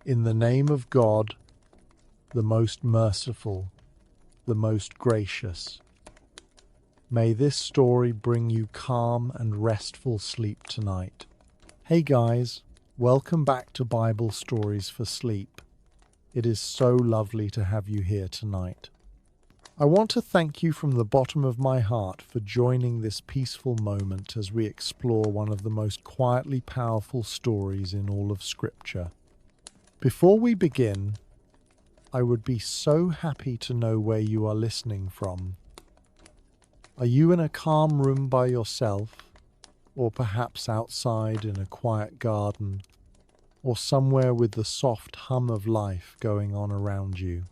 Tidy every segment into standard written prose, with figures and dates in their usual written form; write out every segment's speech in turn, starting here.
In the name of God, the most merciful, the most gracious. May this story bring you calm and restful sleep tonight. Hey guys, welcome back to Bible Stories for Sleep. It is so lovely to have you here tonight. I want to thank you from the bottom of my heart for joining this peaceful moment as we explore one of the most quietly powerful stories in all of Scripture. Before we begin, I would be so happy to know where you are listening from. Are you in a calm room by yourself, or perhaps outside in a quiet garden, or somewhere with the soft hum of life going on around you?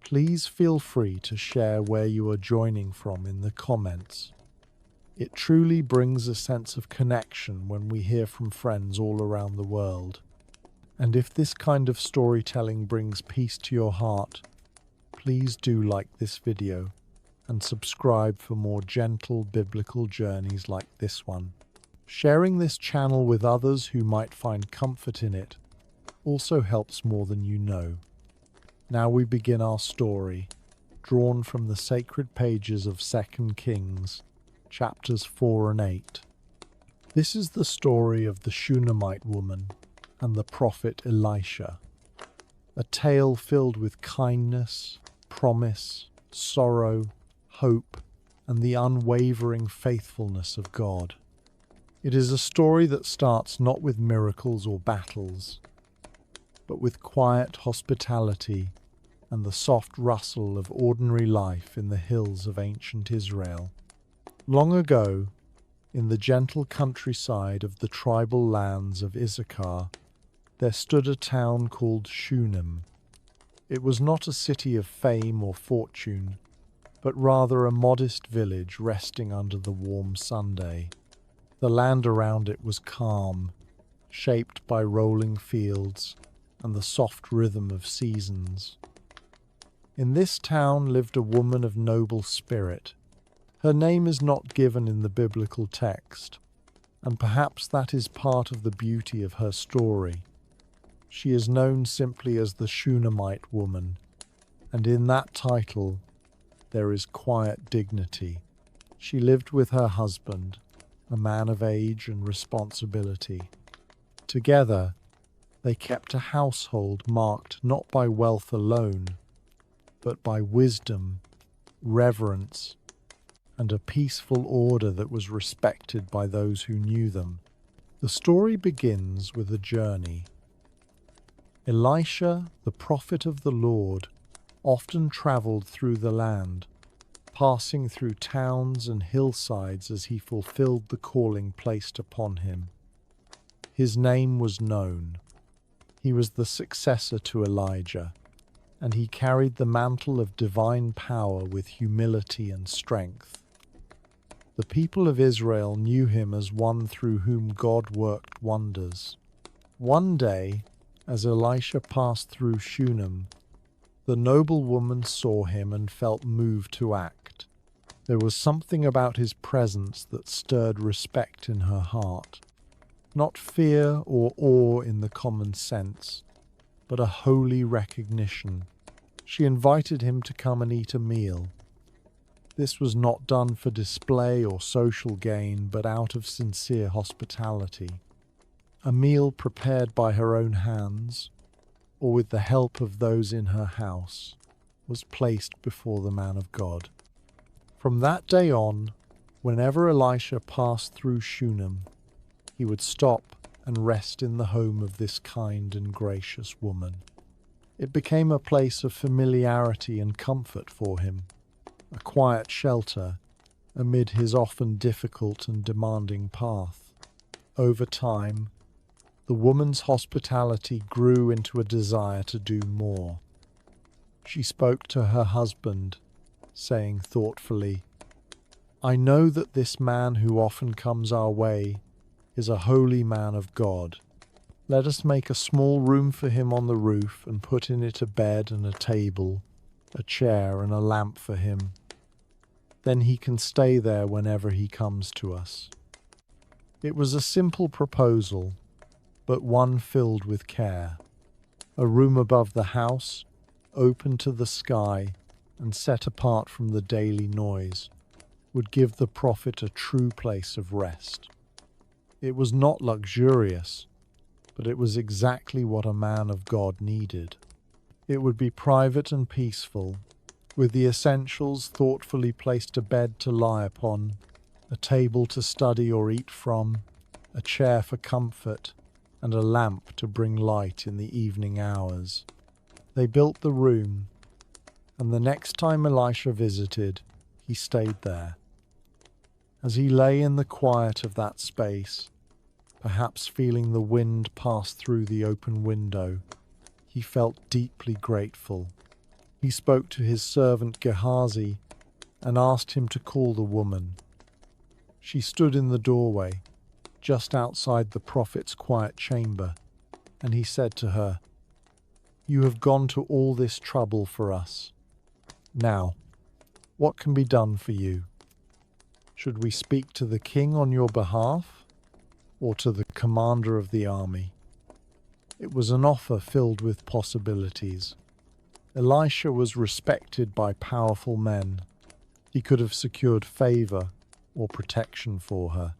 Please feel free to share where you are joining from in the comments. It truly brings a sense of connection when we hear from friends all around the world. And if this kind of storytelling brings peace to your heart, please do like this video and subscribe for more gentle biblical journeys like this one. Sharing this channel with others who might find comfort in it also helps more than you know. Now we begin our story, drawn from the sacred pages of 2 Kings, chapters 4 and 8. This is the story of the Shunammite woman and the prophet Elisha, a tale filled with kindness, promise, sorrow, hope, and the unwavering faithfulness of God. It is a story that starts not with miracles or battles, but with quiet hospitality and the soft rustle of ordinary life in the hills of ancient Israel. Long ago, in the gentle countryside of the tribal lands of Issachar, there stood a town called Shunem. It was not a city of fame or fortune, but rather a modest village resting under the warm Sunday. The land around it was calm, shaped by rolling fields and the soft rhythm of seasons. In this town lived a woman of noble spirit. Her name is not given in the biblical text, and perhaps that is part of the beauty of her story. She is known simply as the Shunammite woman, and in that title there is quiet dignity. She lived with her husband, a man of age and responsibility. Together, they kept a household marked not by wealth alone, but by wisdom, reverence, and a peaceful order that was respected by those who knew them. The story begins with a journey. Elisha, the prophet of the Lord, often traveled through the land, passing through towns and hillsides as he fulfilled the calling placed upon him. His name was known. He was the successor to Elijah, and he carried the mantle of divine power with humility and strength. The people of Israel knew him as one through whom God worked wonders. One day, as Elisha passed through Shunem, the noble woman saw him and felt moved to act. There was something about his presence that stirred respect in her heart. Not fear or awe in the common sense, but a holy recognition. She invited him to come and eat a meal. This was not done for display or social gain, but out of sincere hospitality. A meal prepared by her own hands, or with the help of those in her house, was placed before the man of God. From that day on, whenever Elisha passed through Shunem, he would stop and rest in the home of this kind and gracious woman. It became a place of familiarity and comfort for him, a quiet shelter amid his often difficult and demanding path. Over time, the woman's hospitality grew into a desire to do more. She spoke to her husband, saying thoughtfully, "I know that this man who often comes our way is a holy man of God. Let us make a small room for him on the roof and put in it a bed and a table, a chair and a lamp for him. Then he can stay there whenever he comes to us." It was a simple proposal, but one filled with care. A room above the house, open to the sky and set apart from the daily noise, would give the prophet a true place of rest. It was not luxurious, but it was exactly what a man of God needed. It would be private and peaceful, with the essentials thoughtfully placed: a bed to lie upon, a table to study or eat from, a chair for comfort, and a lamp to bring light in the evening hours. They built the room, and the next time Elisha visited, he stayed there. As he lay in the quiet of that space, perhaps feeling the wind pass through the open window, he felt deeply grateful. He spoke to his servant Gehazi and asked him to call the woman. She stood in the doorway, just outside the prophet's quiet chamber, and he said to her, "You have gone to all this trouble for us. Now, what can be done for you? Should we speak to the king on your behalf, or to the commander of the army?" It was an offer filled with possibilities. Elisha was respected by powerful men. He could have secured favor or protection for her.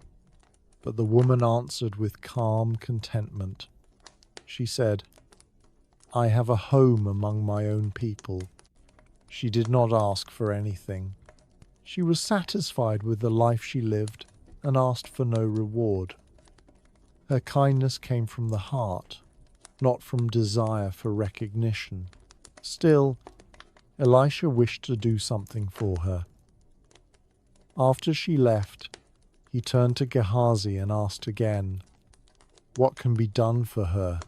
But the woman answered with calm contentment. She said, "I have a home among my own people." She did not ask for anything. She was satisfied with the life she lived and asked for no reward. Her kindness came from the heart, not from desire for recognition. Still, Elisha wished to do something for her. After she left, he turned to Gehazi and asked again, "What can be done for her?"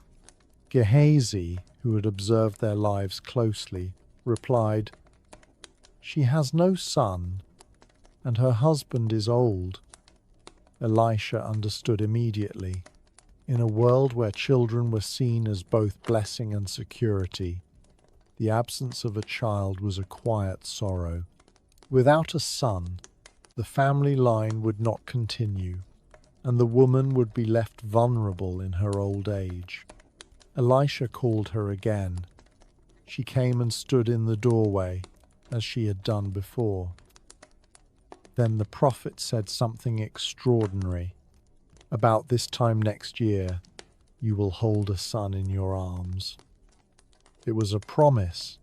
Gehazi, who had observed their lives closely, replied, "She has no son, and her husband is old." Elisha understood immediately. In a world where children were seen as both blessing and security, the absence of a child was a quiet sorrow. Without a son, the family line would not continue, and the woman would be left vulnerable in her old age. Elisha called her again. She came and stood in the doorway, as she had done before. Then the prophet said something extraordinary. "About this time next year, you will hold a son in your arms." It was a promise,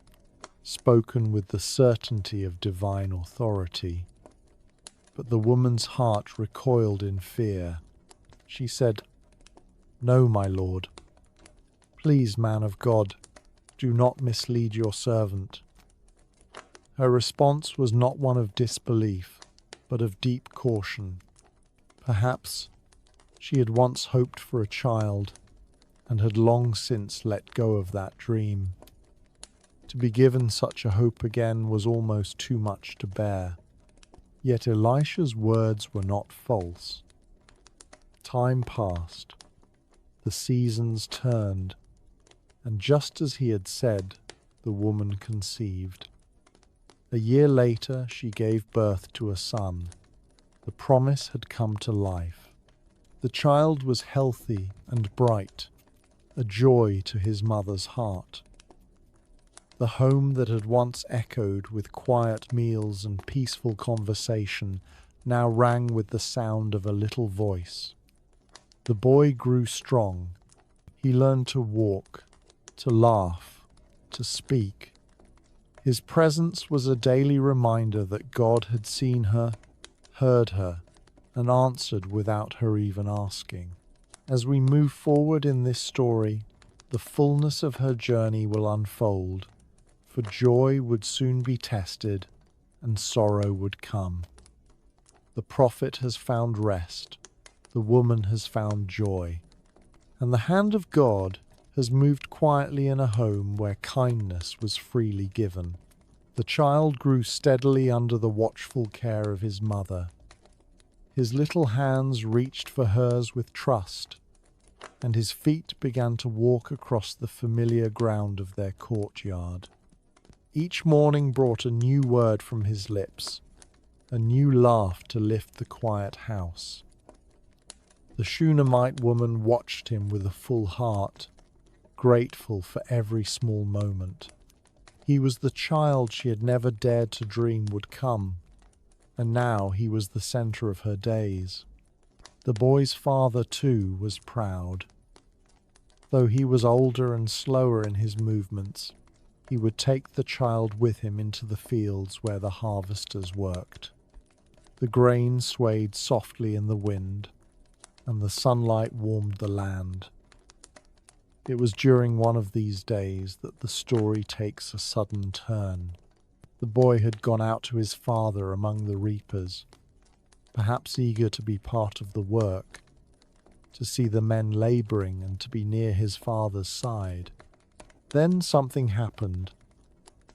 spoken with the certainty of divine authority. But the woman's heart recoiled in fear. She said, "No, my lord. Please, man of God, do not mislead your servant." Her response was not one of disbelief, but of deep caution. Perhaps she had once hoped for a child, and had long since let go of that dream. To be given such a hope again was almost too much to bear. Yet Elisha's words were not false. Time passed, the seasons turned, and just as he had said, the woman conceived. A year later, she gave birth to a son. The promise had come to life. The child was healthy and bright, a joy to his mother's heart. The home that had once echoed with quiet meals and peaceful conversation now rang with the sound of a little voice. The boy grew strong. He learned to walk, to laugh, to speak. His presence was a daily reminder that God had seen her, heard her, and answered without her even asking. As we move forward in this story, the fullness of her journey will unfold, for joy would soon be tested, and sorrow would come. The prophet has found rest, the woman has found joy, and the hand of God has moved quietly in a home where kindness was freely given. The child grew steadily under the watchful care of his mother. His little hands reached for hers with trust, and his feet began to walk across the familiar ground of their courtyard. Each morning brought a new word from his lips, a new laugh to lift the quiet house. The Shunammite woman watched him with a full heart, grateful for every small moment. He was the child she had never dared to dream would come, and now he was the center of her days. The boy's father, too, was proud. Though he was older and slower in his movements, he would take the child with him into the fields where the harvesters worked. The grain swayed softly in the wind, and the sunlight warmed the land. It was during one of these days that the story takes a sudden turn. The boy had gone out to his father among the reapers, perhaps eager to be part of the work, to see the men laboring and to be near his father's side. Then something happened.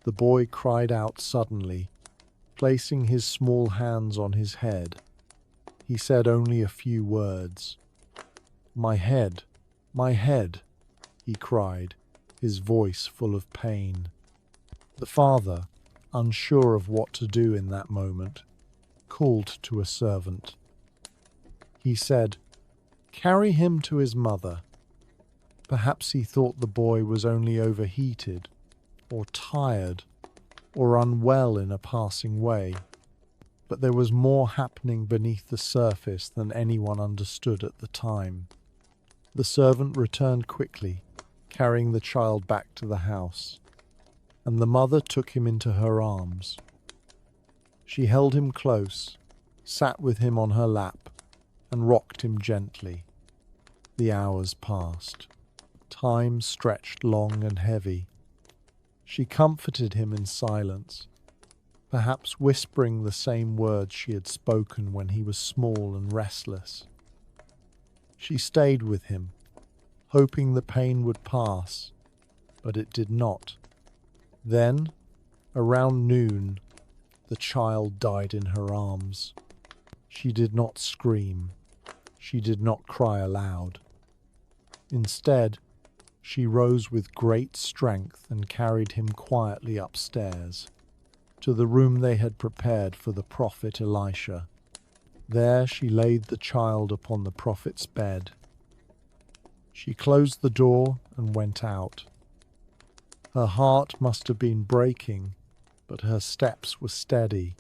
The boy cried out suddenly, placing his small hands on his head. He said only a few words. "My head, my head," he cried, his voice full of pain. The father, unsure of what to do in that moment, called to a servant. He said, "Carry him to his mother." Perhaps he thought the boy was only overheated, or tired, or unwell in a passing way. But there was more happening beneath the surface than anyone understood at the time. The servant returned quickly, carrying the child back to the house, and the mother took him into her arms. She held him close, sat with him on her lap, and rocked him gently. The hours passed. Time stretched long and heavy. She comforted him in silence, perhaps whispering the same words she had spoken when he was small and restless. She stayed with him, hoping the pain would pass, but it did not. Then, around noon, the child died in her arms. She did not scream. She did not cry aloud. Instead, she rose with great strength and carried him quietly upstairs, to the room they had prepared for the prophet Elisha. There she laid the child upon the prophet's bed. She closed the door and went out. Her heart must have been breaking, but her steps were steady.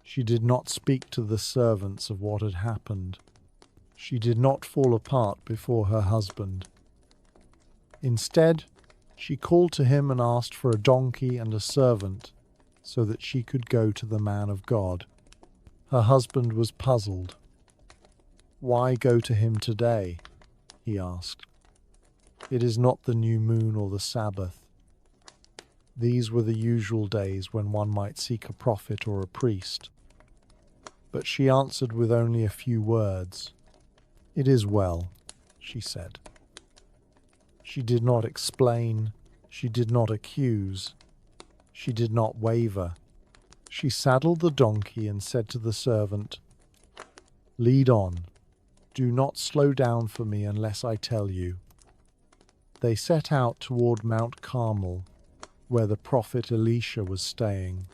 She did not speak to the servants of what had happened. She did not fall apart before her husband. Instead, she called to him and asked for a donkey and a servant so that she could go to the man of God. Her husband was puzzled. "Why go to him today?" he asked. "It is not the new moon or the Sabbath." These were the usual days when one might seek a prophet or a priest. But she answered with only a few words. "It is well," she said. She did not explain, she did not accuse, she did not waver. She saddled the donkey and said to the servant, "Lead on. Do not slow down for me unless I tell you." They set out toward Mount Carmel, where the prophet Elisha was staying.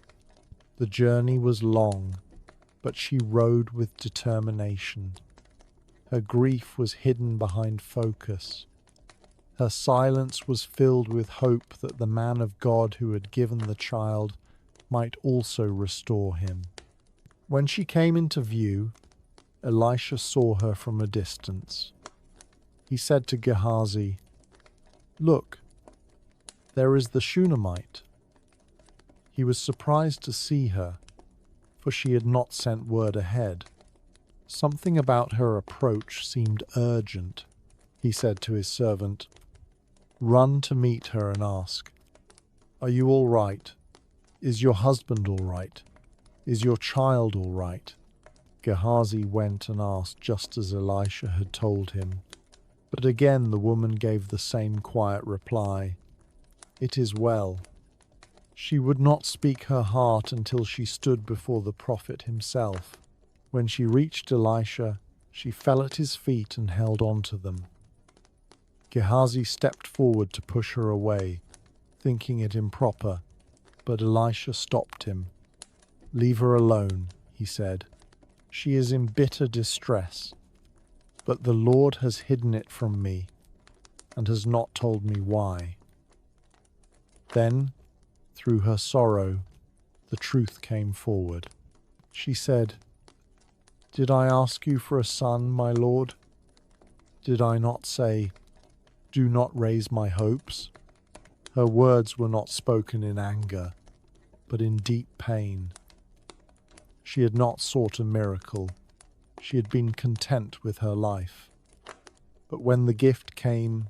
The journey was long, but she rode with determination. Her grief was hidden behind focus. Her silence was filled with hope that the man of God who had given the child might also restore him. When she came into view, Elisha saw her from a distance. He said to Gehazi, "Look, there is the Shunammite." He was surprised to see her, for she had not sent word ahead. Something about her approach seemed urgent. He said to his servant, "Run to meet her and ask, 'Are you all right? Is your husband all right? Is your child all right?'" Gehazi went and asked just as Elisha had told him. But again the woman gave the same quiet reply, "It is well." She would not speak her heart until she stood before the prophet himself. When she reached Elisha, she fell at his feet and held on to them. Gehazi stepped forward to push her away, thinking it improper, but Elisha stopped him. "Leave her alone," he said. "She is in bitter distress, but the Lord has hidden it from me. and has not told me why." Then, through her sorrow, the truth came forward. She said, "Did I ask you for a son, my lord? Did I not say, 'Do not raise my hopes'?" Her words were not spoken in anger, but in deep pain. She had not sought a miracle. She had been content with her life. But when the gift came,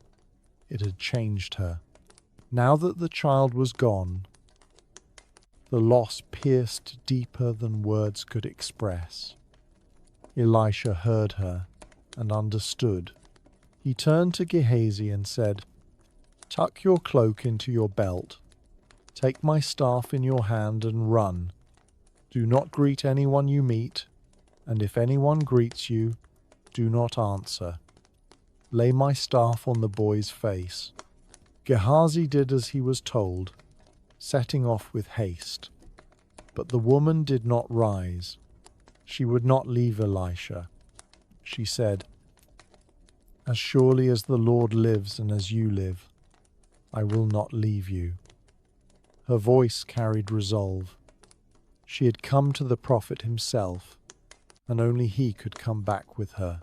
it had changed her. Now that the child was gone, the loss pierced deeper than words could express. Elisha heard her and understood. He turned to Gehazi and said, "Tuck your cloak into your belt. Take my staff in your hand and run. Do not greet anyone you meet, and if anyone greets you, do not answer. Lay my staff on the boy's face." Gehazi did as he was told, setting off with haste. But the woman did not rise. She would not leave Elisha. She said, "As surely as the Lord lives and as you live, I will not leave you." Her voice carried resolve. She had come to the prophet himself, and only he could come back with her.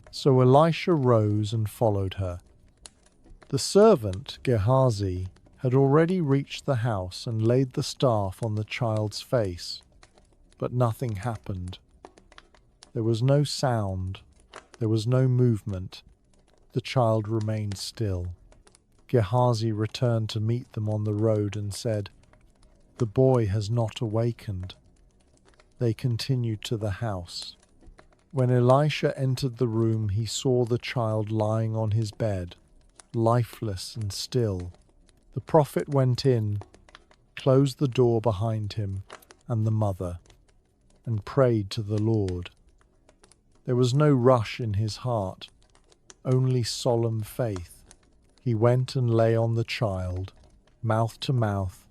So Elisha rose and followed her. The servant, Gehazi, had already reached the house and laid the staff on the child's face, but nothing happened. There was no sound, there was no movement. The child remained still. Gehazi returned to meet them on the road and said, "The boy has not awakened." They continued to the house. When Elisha entered the room, he saw the child lying on his bed, lifeless and still. The prophet went in, closed the door behind him and the mother, and prayed to the Lord. There was no rush in his heart, only solemn faith. He went and lay on the child, mouth to mouth,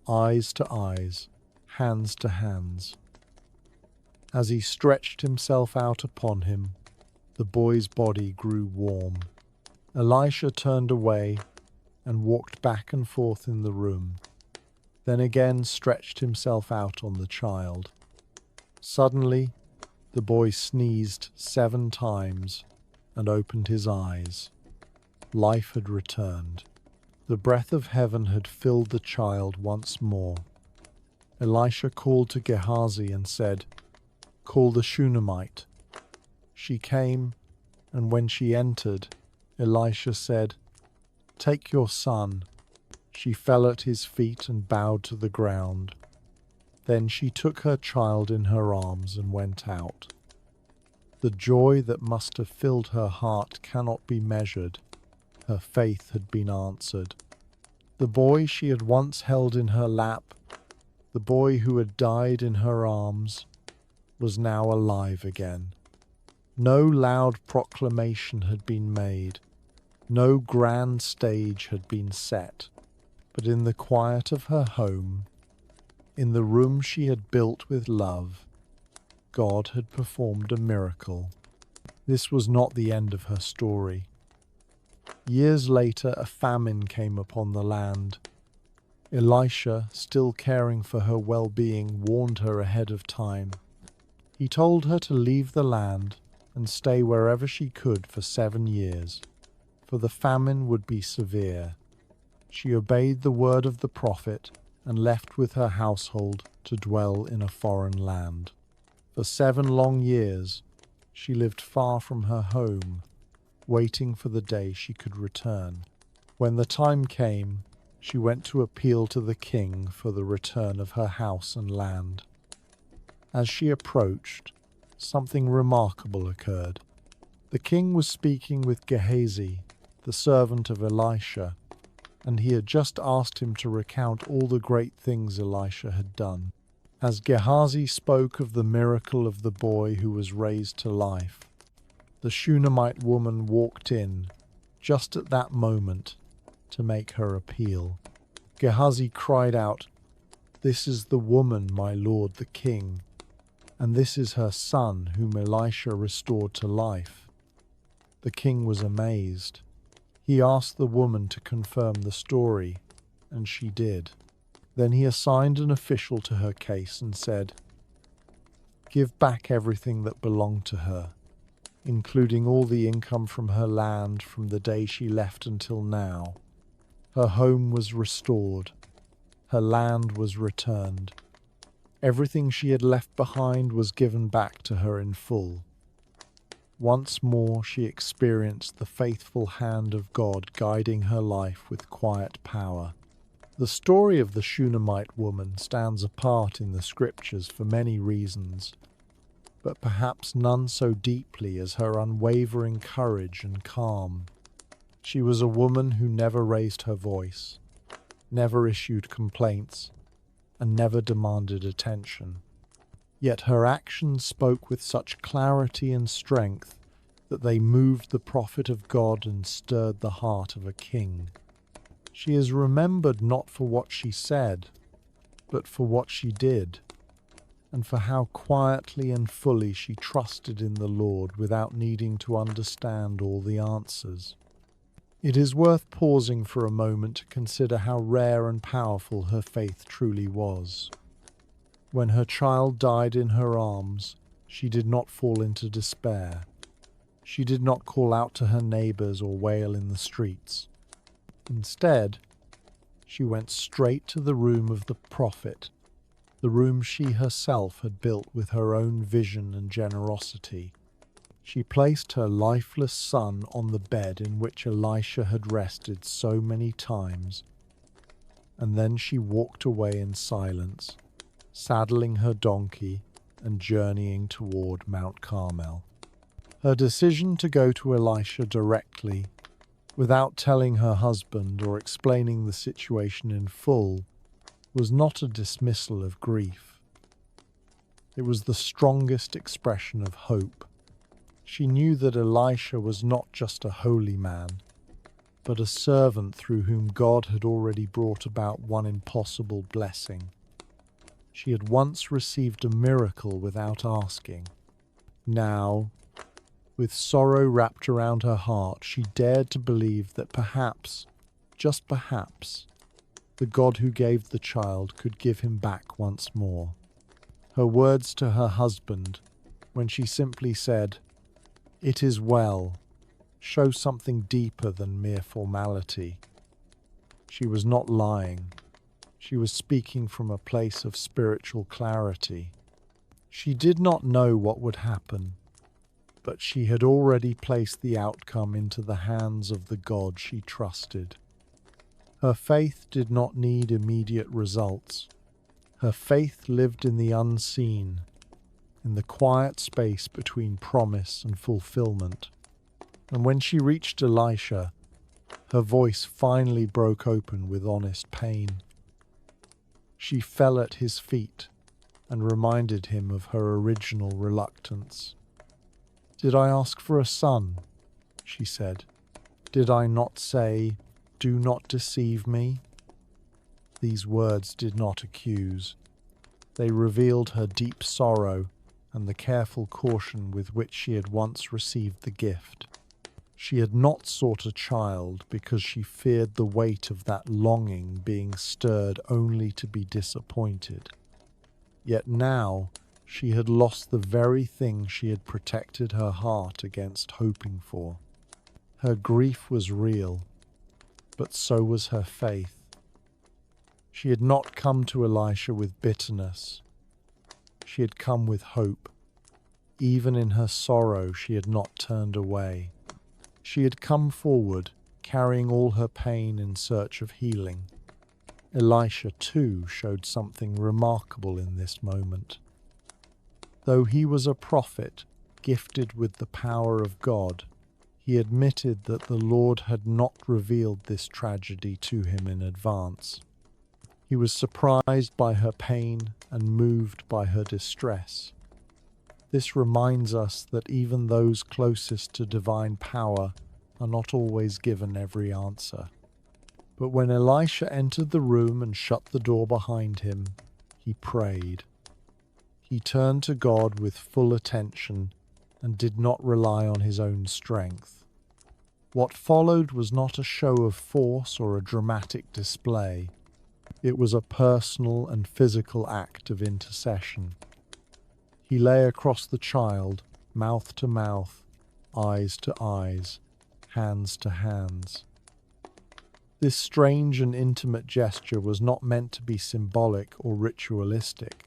eyes to eyes, hands to hands. As he stretched himself out upon him, the boy's body grew warm. Elisha turned away and walked back and forth in the room, then again stretched himself out on the child. Suddenly, the boy sneezed 7 times and opened his eyes. Life had returned. The breath of heaven had filled the child once more. Elisha called to Gehazi and said, "Call the Shunammite." She came, and when she entered, Elisha said, "Take your son." She fell at his feet and bowed to the ground. Then she took her child in her arms and went out. The joy that must have filled her heart cannot be measured. Her faith had been answered. The boy she had once held in her lap, the boy who had died in her arms, was now alive again. No loud proclamation had been made. No grand stage had been set. But in the quiet of her home, in the room she had built with love, God had performed a miracle. This was not the end of her story. Years later, a famine came upon the land. Elisha, still caring for her well-being, warned her ahead of time. He told her to leave the land and stay wherever she could for 7 years, for the famine would be severe. She obeyed the word of the prophet and left with her household to dwell in a foreign land. For 7 long years, she lived far from her home, waiting for the day she could return. When the time came, she went to appeal to the king for the return of her house and land. As she approached, something remarkable occurred. The king was speaking with Gehazi, the servant of Elisha, and he had just asked him to recount all the great things Elisha had done. As Gehazi spoke of the miracle of the boy who was raised to life, the Shunammite woman walked in, just at that moment, to make her appeal. Gehazi cried out, "This is the woman, my lord the king, and this is her son whom Elisha restored to life." The king was amazed. He asked the woman to confirm the story, and she did. Then he assigned an official to her case and said, "Give back everything that belonged to her, including all the income from her land from the day she left until now." Her home was restored. Her land was returned. Everything she had left behind was given back to her in full. Once more she experienced the faithful hand of God guiding her life with quiet power. The story of the Shunammite woman stands apart in the scriptures for many reasons, but perhaps none so deeply as her unwavering courage and calm. She was a woman who never raised her voice, never issued complaints, and never demanded attention. Yet her actions spoke with such clarity and strength that they moved the prophet of God and stirred the heart of a king. She is remembered not for what she said, but for what she did, and for how quietly and fully she trusted in the Lord without needing to understand all the answers. It is worth pausing for a moment to consider how rare and powerful her faith truly was. When her child died in her arms, she did not fall into despair. She did not call out to her neighbors or wail in the streets. Instead, she went straight to the room of the prophet, the room she herself had built with her own vision and generosity. She placed her lifeless son on the bed in which Elisha had rested so many times, and then she walked away in silence, saddling her donkey and journeying toward Mount Carmel. Her decision to go to Elisha directly, without telling her husband or explaining the situation in full, was not a dismissal of grief. It was the strongest expression of hope. She knew that Elisha was not just a holy man, but a servant through whom God had already brought about one impossible blessing. She had once received a miracle without asking. Now, with sorrow wrapped around her heart, she dared to believe that perhaps, just perhaps, the God who gave the child could give him back once more. Her words to her husband, when she simply said, "It is well," show something deeper than mere formality. She was not lying. She was speaking from a place of spiritual clarity. She did not know what would happen, but she had already placed the outcome into the hands of the God she trusted. Her faith did not need immediate results. Her faith lived in the unseen, in the quiet space between promise and fulfillment. And when she reached Elisha, her voice finally broke open with honest pain. She fell at his feet and reminded him of her original reluctance. "Did I ask for a son?" she said. "Did I not say, 'Do not deceive me'?" These words did not accuse. They revealed her deep sorrow and the careful caution with which she had once received the gift. She had not sought a child because she feared the weight of that longing being stirred only to be disappointed. Yet now she had lost the very thing she had protected her heart against hoping for. Her grief was real, but so was her faith. She had not come to Elisha with bitterness. She had come with hope. Even in her sorrow, she had not turned away. She had come forward, carrying all her pain in search of healing. Elisha, too, showed something remarkable in this moment. Though he was a prophet, gifted with the power of God, he admitted that the Lord had not revealed this tragedy to him in advance. He was surprised by her pain and moved by her distress. This reminds us that even those closest to divine power are not always given every answer. But when Elisha entered the room and shut the door behind him, he prayed. He turned to God with full attention and did not rely on his own strength. What followed was not a show of force or a dramatic display. It was a personal and physical act of intercession. He lay across the child, mouth to mouth, eyes to eyes, hands to hands. This strange and intimate gesture was not meant to be symbolic or ritualistic.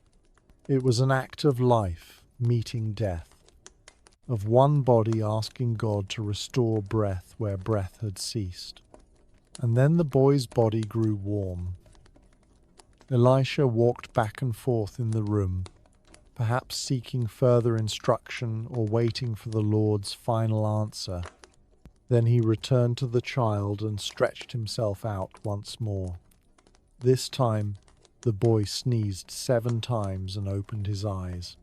It was an act of life meeting death, of one body asking God to restore breath where breath had ceased. And then the boy's body grew warm. Elisha walked back and forth in the room, perhaps seeking further instruction or waiting for the Lord's final answer. Then he returned to the child and stretched himself out once more. This time, the boy sneezed 7 times and opened his eyes.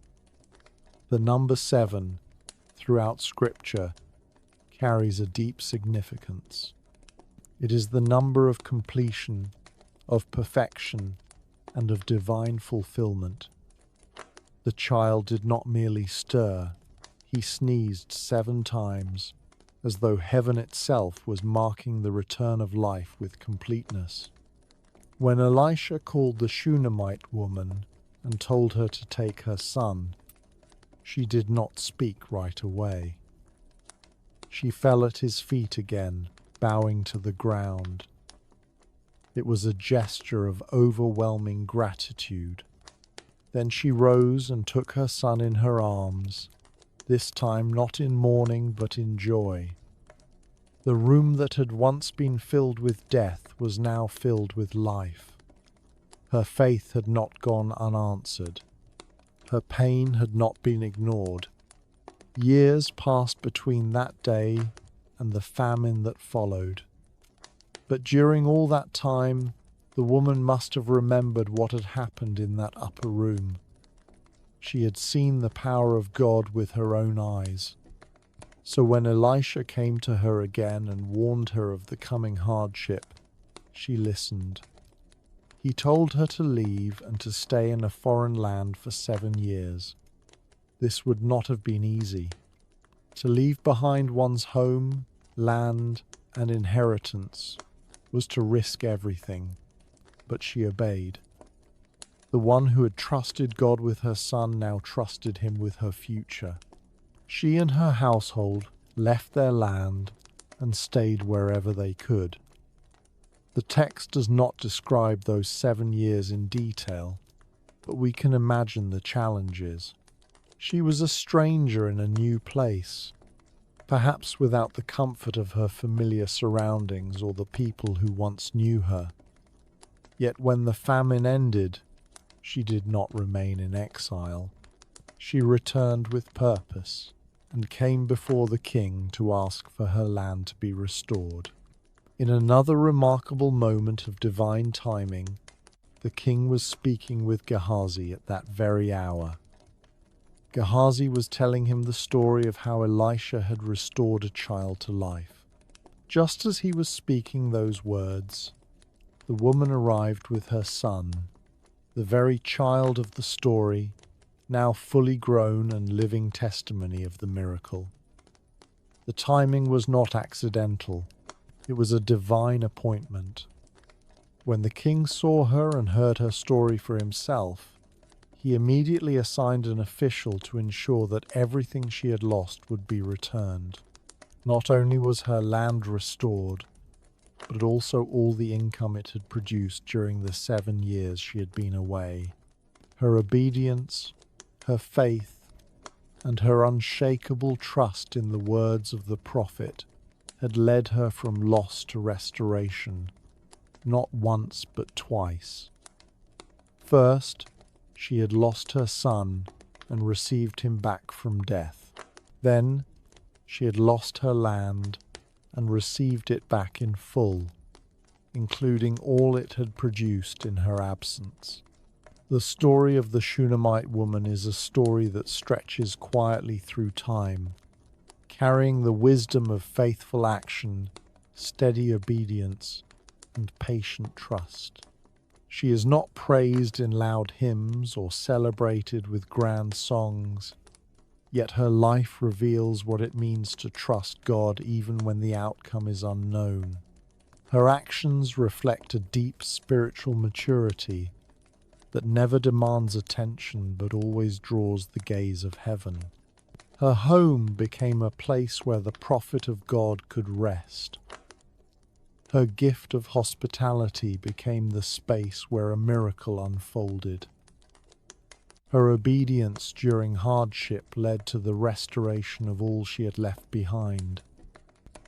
The number 7, throughout Scripture, carries a deep significance. It is the number of completion, of perfection, and of divine fulfillment. The child did not merely stir, he sneezed 7 times, as though heaven itself was marking the return of life with completeness. When Elisha called the Shunammite woman and told her to take her son, she did not speak right away. She fell at his feet again, bowing to the ground. It was a gesture of overwhelming gratitude. Then she rose and took her son in her arms, this time not in mourning but in joy. The room that had once been filled with death was now filled with life. Her faith had not gone unanswered. Her pain had not been ignored. Years passed between that day and the famine that followed. But during all that time, the woman must have remembered what had happened in that upper room. She had seen the power of God with her own eyes. So when Elisha came to her again and warned her of the coming hardship, she listened. He told her to leave and to stay in a foreign land for 7 years. This would not have been easy. To leave behind one's home, land, and inheritance was to risk everything, but she obeyed. The one who had trusted God with her son now trusted him with her future. She and her household left their land and stayed wherever they could. The text does not describe those 7 years in detail, but we can imagine the challenges. She was a stranger in a new place, perhaps without the comfort of her familiar surroundings or the people who once knew her. Yet when the famine ended, she did not remain in exile. She returned with purpose and came before the king to ask for her land to be restored. In another remarkable moment of divine timing, the king was speaking with Gehazi at that very hour. Gehazi was telling him the story of how Elisha had restored a child to life. Just as he was speaking those words, the woman arrived with her son, the very child of the story, now fully grown and living testimony of the miracle. The timing was not accidental. It was a divine appointment. When the king saw her and heard her story for himself, he immediately assigned an official to ensure that everything she had lost would be returned. Not only was her land restored, but also all the income it had produced during the 7 years she had been away. Her obedience, her faith, and her unshakable trust in the words of the prophet had led her from loss to restoration, not once but twice. First, she had lost her son and received him back from death. Then, she had lost her land and received it back in full, including all it had produced in her absence. The story of the Shunammite woman is a story that stretches quietly through time, carrying the wisdom of faithful action, steady obedience, and patient trust. She is not praised in loud hymns or celebrated with grand songs. Yet her life reveals what it means to trust God even when the outcome is unknown. Her actions reflect a deep spiritual maturity that never demands attention but always draws the gaze of heaven. Her home became a place where the prophet of God could rest. Her gift of hospitality became the space where a miracle unfolded. Her obedience during hardship led to the restoration of all she had left behind.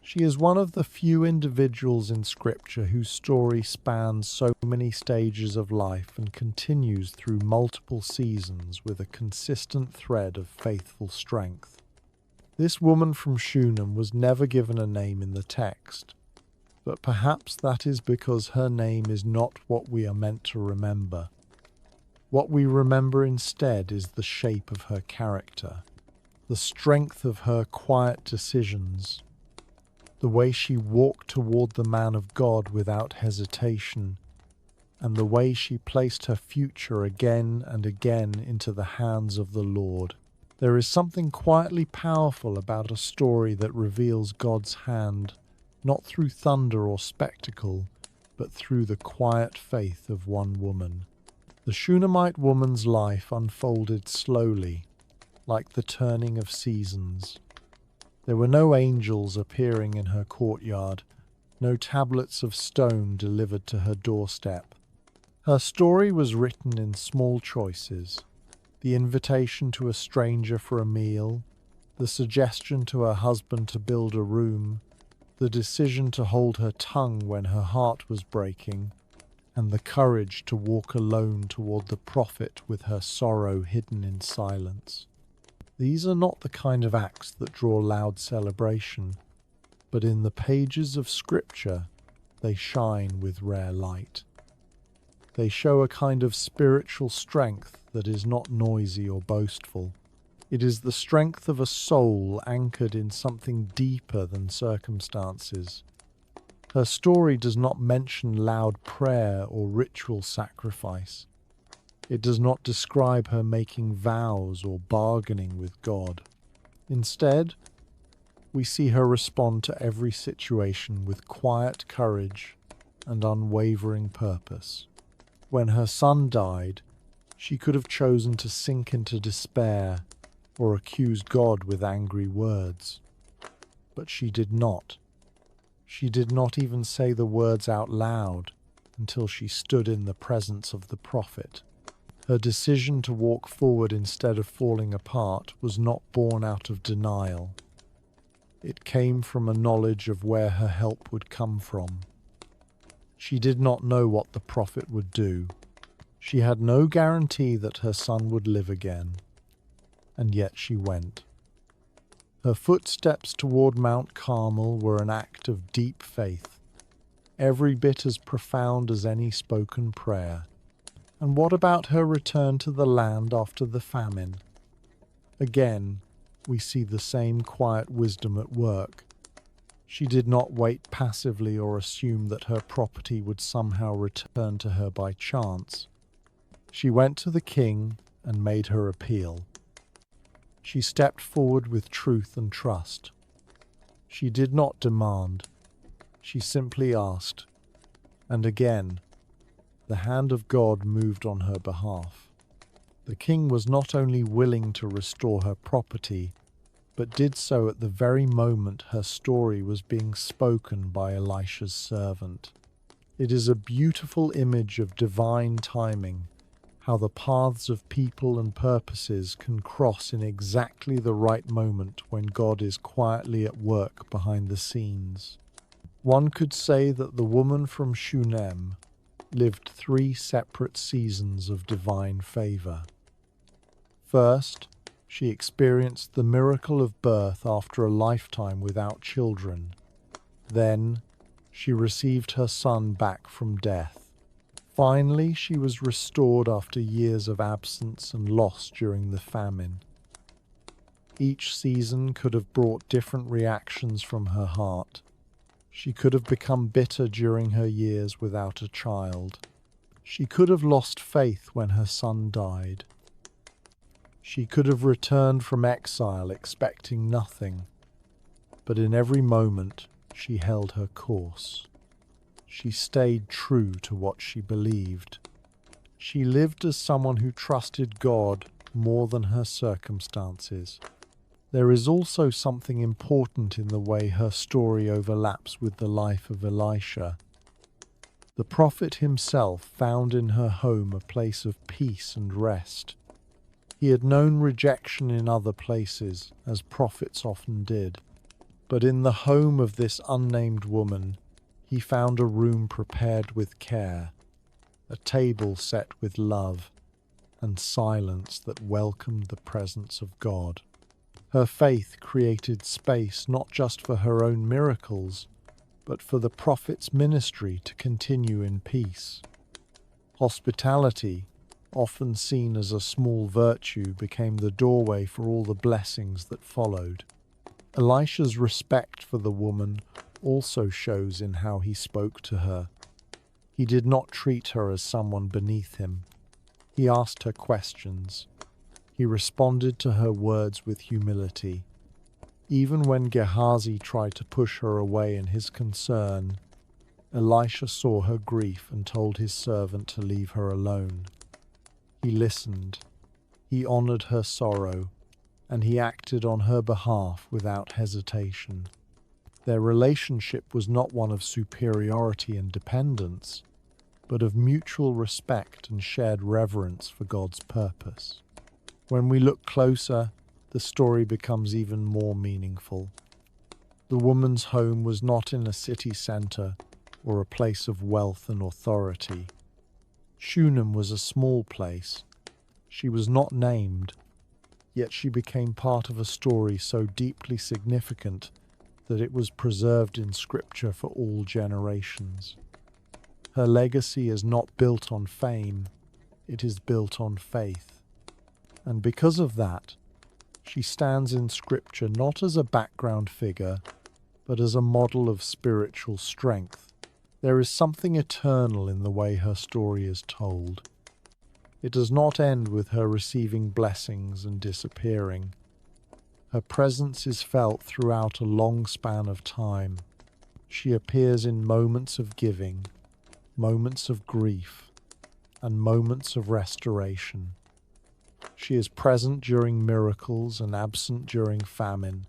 She is one of the few individuals in Scripture whose story spans so many stages of life and continues through multiple seasons with a consistent thread of faithful strength. This woman from Shunem was never given a name in the text, but perhaps that is because her name is not what we are meant to remember. What we remember instead is the shape of her character, the strength of her quiet decisions, the way she walked toward the man of God without hesitation, and the way she placed her future again and again into the hands of the Lord. There is something quietly powerful about a story that reveals God's hand, not through thunder or spectacle, but through the quiet faith of one woman. The Shunammite woman's life unfolded slowly, like the turning of seasons. There were no angels appearing in her courtyard, no tablets of stone delivered to her doorstep. Her story was written in small choices: the invitation to a stranger for a meal, the suggestion to her husband to build a room, the decision to hold her tongue when her heart was breaking, and the courage to walk alone toward the prophet with her sorrow hidden in silence. These are not the kind of acts that draw loud celebration, but in the pages of Scripture they shine with rare light. They show a kind of spiritual strength that is not noisy or boastful. It is the strength of a soul anchored in something deeper than circumstances. Her story does not mention loud prayer or ritual sacrifice. It does not describe her making vows or bargaining with God. Instead, we see her respond to every situation with quiet courage and unwavering purpose. When her son died, she could have chosen to sink into despair or accuse God with angry words. But she did not. She did not even say the words out loud until she stood in the presence of the prophet. Her decision to walk forward instead of falling apart was not born out of denial. It came from a knowledge of where her help would come from. She did not know what the prophet would do. She had no guarantee that her son would live again, and yet she went. Her footsteps toward Mount Carmel were an act of deep faith, every bit as profound as any spoken prayer. And what about her return to the land after the famine? Again, we see the same quiet wisdom at work. She did not wait passively or assume that her property would somehow return to her by chance. She went to the king and made her appeal. She stepped forward with truth and trust. She did not demand. She simply asked. And again, the hand of God moved on her behalf. The king was not only willing to restore her property, but did so at the very moment her story was being spoken by Elisha's servant. It is a beautiful image of divine timing, how the paths of people and purposes can cross in exactly the right moment when God is quietly at work behind the scenes. One could say that the woman from Shunem lived 3 separate seasons of divine favor. First, she experienced the miracle of birth after a lifetime without children. Then, she received her son back from death. Finally, she was restored after years of absence and loss during the famine. Each season could have brought different reactions from her heart. She could have become bitter during her years without a child. She could have lost faith when her son died. She could have returned from exile expecting nothing, but in every moment she held her course. She stayed true to what she believed. She lived as someone who trusted God more than her circumstances. There is also something important in the way her story overlaps with the life of Elisha. The prophet himself found in her home a place of peace and rest. He had known rejection in other places, as prophets often did, but in the home of this unnamed woman, he found a room prepared with care, a table set with love, and silence that welcomed the presence of God. Her faith created space not just for her own miracles, but for the prophet's ministry to continue in peace. Hospitality, often seen as a small virtue, became the doorway for all the blessings that followed. Elisha's respect for the woman also shows in how he spoke to her. He did not treat her as someone beneath him. He asked her questions. He responded to her words with humility. Even when Gehazi tried to push her away in his concern, Elisha saw her grief and told his servant to leave her alone. He listened. He honored her sorrow, and he acted on her behalf without hesitation. Their relationship was not one of superiority and dependence, but of mutual respect and shared reverence for God's purpose. When we look closer, the story becomes even more meaningful. The woman's home was not in a city center or a place of wealth and authority. Shunem was a small place. She was not named, yet she became part of a story so deeply significant that it was preserved in Scripture for all generations. Her legacy is not built on fame, it is built on faith. And because of that, she stands in Scripture not as a background figure, but as a model of spiritual strength. There is something eternal in the way her story is told. It does not end with her receiving blessings and disappearing. Her presence is felt throughout a long span of time. She appears in moments of giving, moments of grief, and moments of restoration. She is present during miracles and absent during famine,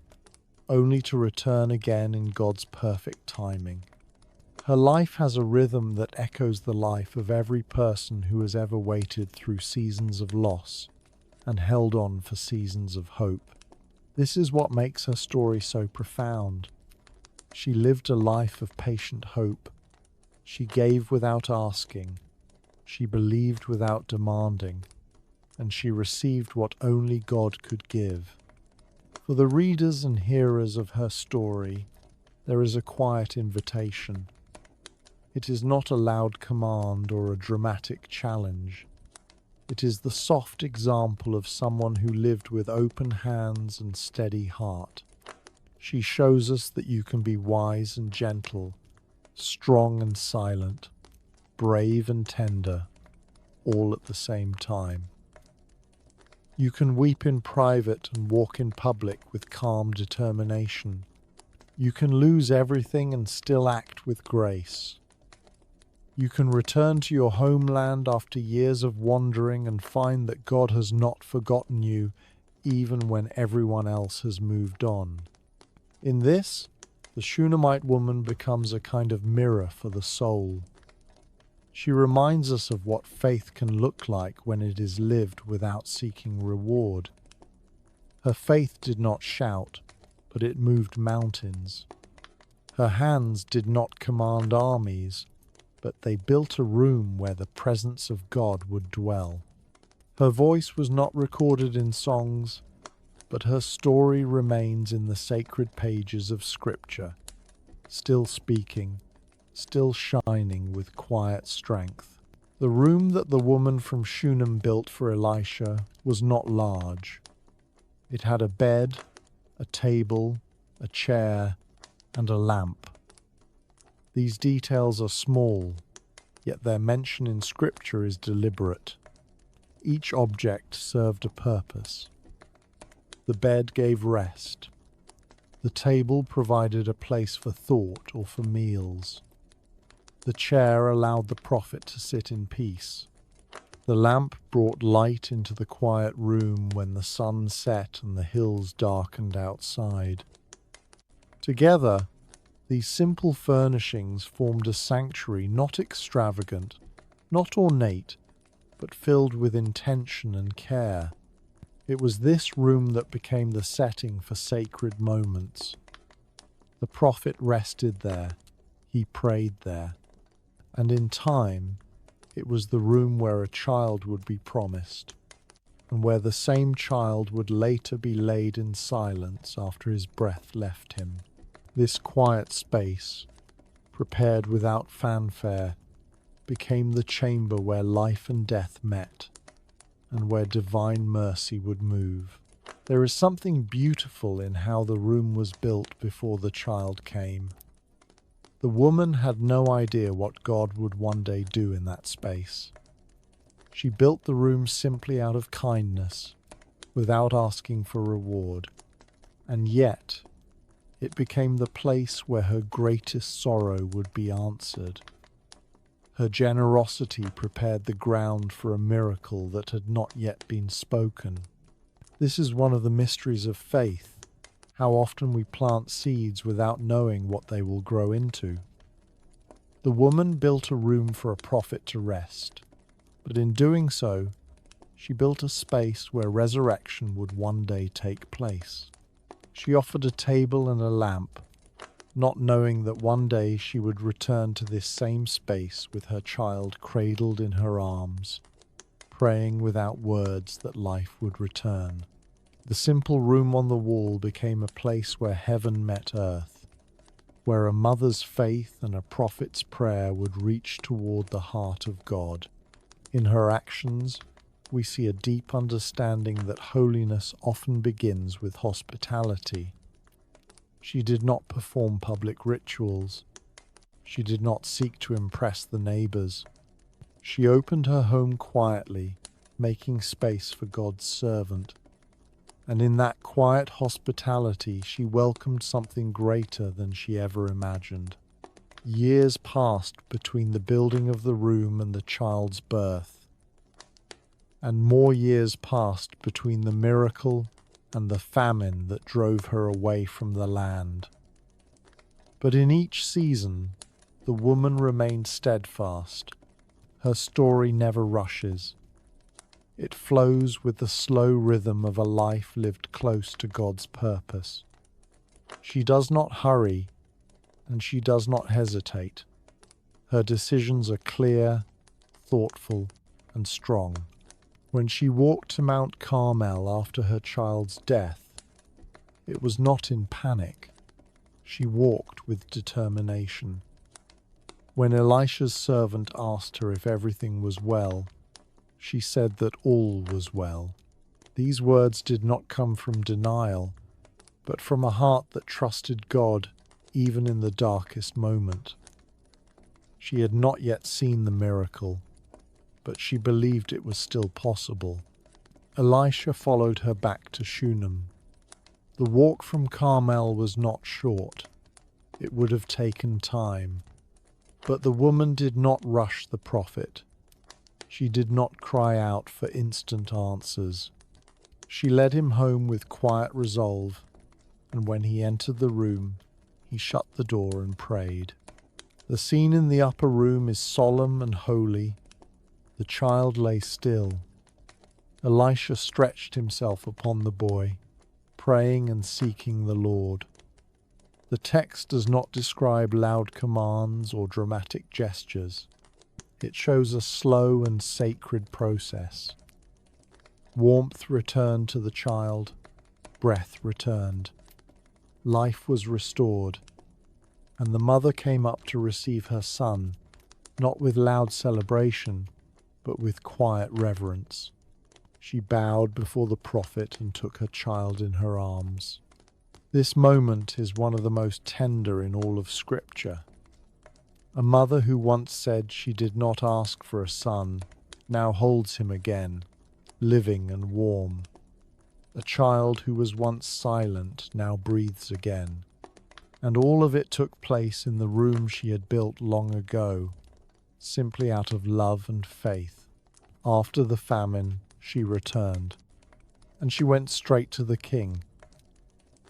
only to return again in God's perfect timing. Her life has a rhythm that echoes the life of every person who has ever waited through seasons of loss and held on for seasons of hope. This is what makes her story so profound. She lived a life of patient hope. She gave without asking. She believed without demanding. And she received what only God could give. For the readers and hearers of her story, there is a quiet invitation. It is not a loud command or a dramatic challenge. It is the soft example of someone who lived with open hands and steady heart. She shows us that you can be wise and gentle, strong and silent, brave and tender, all at the same time. You can weep in private and walk in public with calm determination. You can lose everything and still act with grace. You can return to your homeland after years of wandering and find that God has not forgotten you, even when everyone else has moved on. In this, the Shunammite woman becomes a kind of mirror for the soul. She reminds us of what faith can look like when it is lived without seeking reward. Her faith did not shout, but it moved mountains. Her hands did not command armies, but they built a room where the presence of God would dwell. Her voice was not recorded in songs, but her story remains in the sacred pages of Scripture, still speaking, still shining with quiet strength. The room that the woman from Shunem built for Elisha was not large. It had a bed, a table, a chair, and a lamp. These details are small, yet their mention in Scripture is deliberate. Each object served a purpose. The bed gave rest. The table provided a place for thought or for meals. The chair allowed the prophet to sit in peace. The lamp brought light into the quiet room when the sun set and the hills darkened outside. Together, these simple furnishings formed a sanctuary not extravagant, not ornate, but filled with intention and care. It was this room that became the setting for sacred moments. The prophet rested there, he prayed there, and in time, it was the room where a child would be promised, and where the same child would later be laid in silence after his breath left him. This quiet space, prepared without fanfare, became the chamber where life and death met, and where divine mercy would move. There is something beautiful in how the room was built before the child came. The woman had no idea what God would one day do in that space. She built the room simply out of kindness, without asking for reward, and yet it became the place where her greatest sorrow would be answered. Her generosity prepared the ground for a miracle that had not yet been spoken. This is one of the mysteries of faith, how often we plant seeds without knowing what they will grow into. The woman built a room for a prophet to rest, but in doing so, she built a space where resurrection would one day take place. She offered a table and a lamp, not knowing that one day she would return to this same space with her child cradled in her arms, praying without words that life would return. The simple room on the wall became a place where heaven met earth, where a mother's faith and a prophet's prayer would reach toward the heart of God. In her actions, we see a deep understanding that holiness often begins with hospitality. She did not perform public rituals. She did not seek to impress the neighbors. She opened her home quietly, making space for God's servant. And in that quiet hospitality, she welcomed something greater than she ever imagined. Years passed between the building of the room and the child's birth, and more years passed between the miracle and the famine that drove her away from the land. But in each season, the woman remained steadfast. Her story never rushes. It flows with the slow rhythm of a life lived close to God's purpose. She does not hurry, and she does not hesitate. Her decisions are clear, thoughtful, and strong. When she walked to Mount Carmel after her child's death, it was not in panic. She walked with determination. When Elisha's servant asked her if everything was well, she said that all was well. These words did not come from denial, but from a heart that trusted God even in the darkest moment. She had not yet seen the miracle, but she believed it was still possible. Elisha followed her back to Shunem. The walk from Carmel was not short. It would have taken time. But the woman did not rush the prophet. She did not cry out for instant answers. She led him home with quiet resolve, and when he entered the room, he shut the door and prayed. The scene in the upper room is solemn and holy. The child lay still. Elisha stretched himself upon the boy, praying and seeking the Lord. The text does not describe loud commands or dramatic gestures. It shows a slow and sacred process. Warmth returned to the child. Breath returned. Life was restored. And the mother came up to receive her son, not with loud celebration, but with quiet reverence. She bowed before the prophet and took her child in her arms. This moment is one of the most tender in all of Scripture. A mother who once said she did not ask for a son now holds him again. living and warm. A child who was once silent now breathes again. And all of it took place in the room she had built long ago, simply out of love and faith. After the famine, she returned, and she went straight to the king.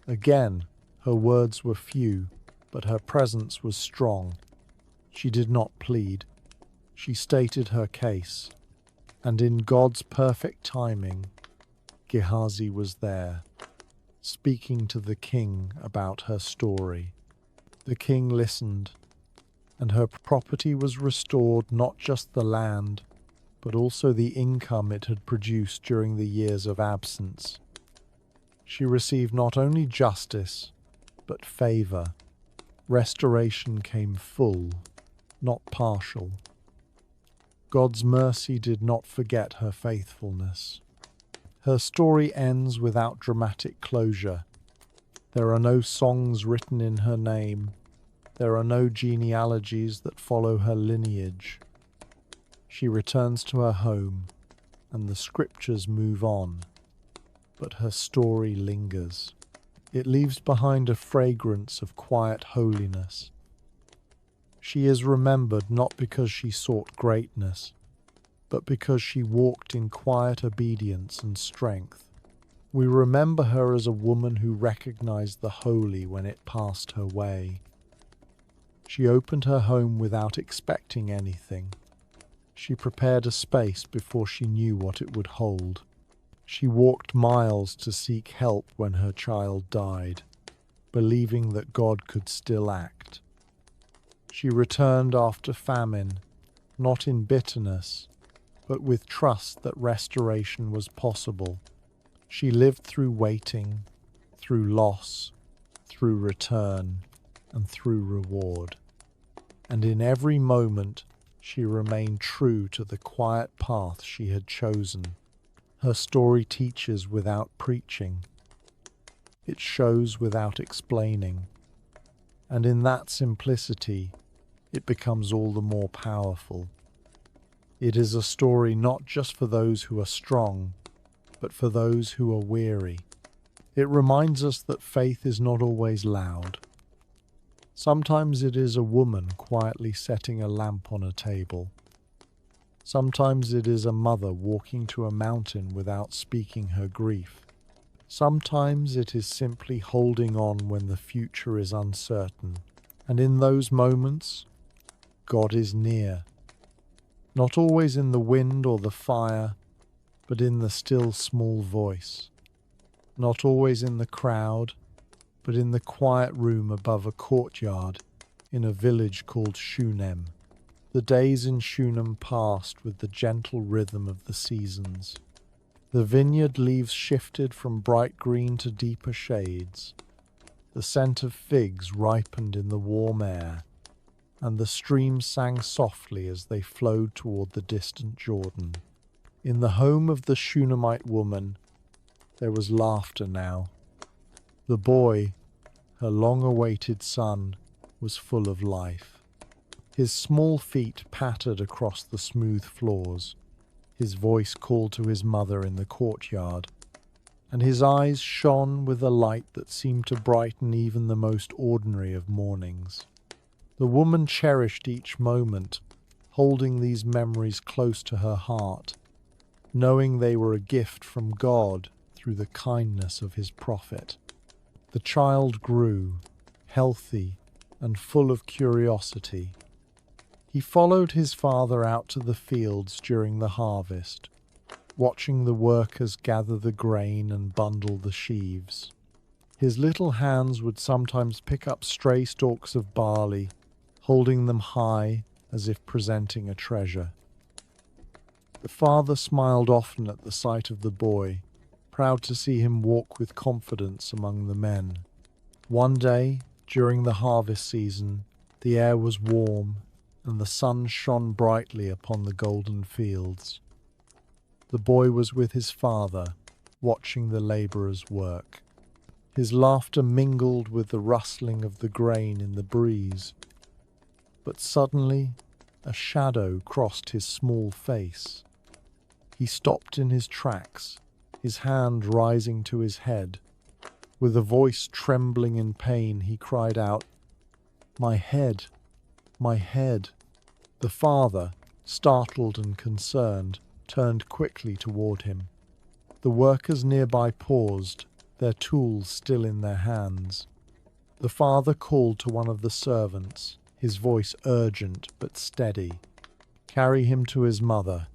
Again, her words were few, but her presence was strong. She did not plead. She stated her case, and in God's perfect timing, Gehazi was there, speaking to the king about her story. The king listened, and her property was restored, not just the land, but also the income it had produced during the years of absence. She received not only justice, but favor. Restoration came full, not partial. God's mercy did not forget her faithfulness. Her story ends without dramatic closure. There are no songs written in her name. There are no genealogies that follow her lineage. She returns to her home, and the scriptures move on, but her story lingers. It leaves behind a fragrance of quiet holiness. She is remembered not because she sought greatness, but because she walked in quiet obedience and strength. We remember her as a woman who recognized the holy when it passed her way. She opened her home without expecting anything. She prepared a space before she knew what it would hold. She walked miles to seek help when her child died, believing that God could still act. She returned after famine, not in bitterness, but with trust that restoration was possible. She lived through waiting, through loss, through return, and through reward. And in every moment, she remained true to the quiet path she had chosen. Her story teaches without preaching. It shows without explaining. And in that simplicity, it becomes all the more powerful. It is a story not just for those who are strong, but for those who are weary. It reminds us that faith is not always loud. Sometimes it is a woman quietly setting a lamp on a table. Sometimes it is a mother walking to a mountain without speaking her grief. Sometimes it is simply holding on when the future is uncertain. And in those moments, God is near. Not always in the wind or the fire, but in the still small voice. Not always in the crowd, but in the quiet room above a courtyard in a village called Shunem. The days in Shunem passed with the gentle rhythm of the seasons. The vineyard leaves shifted from bright green to deeper shades. The scent of figs ripened in the warm air, and the streams sang softly as they flowed toward the distant Jordan. In the home of the Shunammite woman, there was laughter now. The boy, her long-awaited son, was full of life. His small feet pattered across the smooth floors. His voice called to his mother in the courtyard, and his eyes shone with a light that seemed to brighten even the most ordinary of mornings. The woman cherished each moment, holding these memories close to her heart, knowing they were a gift from God through the kindness of his prophet. The child grew, healthy and full of curiosity. He followed his father out to the fields during the harvest, watching the workers gather the grain and bundle the sheaves. His little hands would sometimes pick up stray stalks of barley, holding them high as if presenting a treasure. The father smiled often at the sight of the boy, proud to see him walk with confidence among the men. One day, during the harvest season, the air was warm and the sun shone brightly upon the golden fields. The boy was with his father, watching the laborers work. His laughter mingled with the rustling of the grain in the breeze. But suddenly, a shadow crossed his small face. He stopped in his tracks, his hand rising to his head. With a voice trembling in pain, he cried out, "My head! My head!" The father, startled and concerned, turned quickly toward him. The workers nearby paused, their tools still in their hands. The father called to one of the servants, his voice urgent but steady, "Carry him to his mother."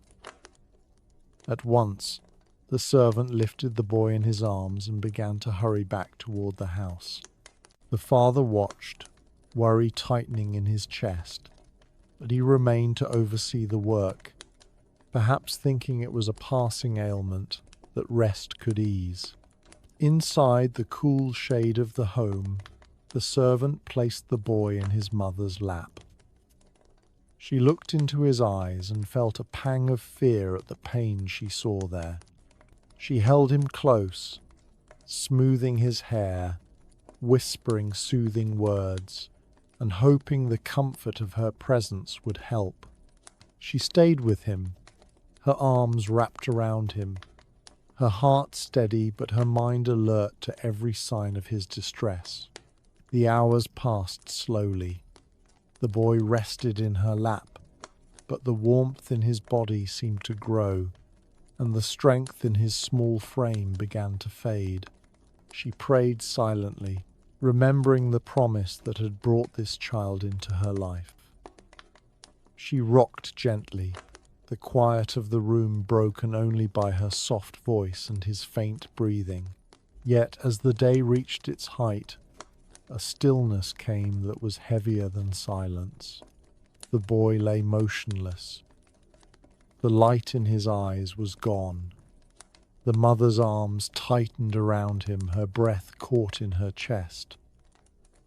At once, the servant lifted the boy in his arms and began to hurry back toward the house. The father watched, worry tightening in his chest, but he remained to oversee the work, perhaps thinking it was a passing ailment that rest could ease. Inside the cool shade of the home, the servant placed the boy in his mother's lap. She looked into his eyes and felt a pang of fear at the pain she saw there. She held him close, smoothing his hair, whispering soothing words, and hoping the comfort of her presence would help. She stayed with him, her arms wrapped around him, her heart steady but her mind alert to every sign of his distress. The hours passed slowly. The boy rested in her lap, but the warmth in his body seemed to grow, and the strength in his small frame began to fade. She prayed silently, remembering the promise that had brought this child into her life. She rocked gently, the quiet of the room broken only by her soft voice and his faint breathing. Yet as the day reached its height, a stillness came that was heavier than silence. The boy lay motionless. The light in his eyes was gone. The mother's arms tightened around him, her breath caught in her chest.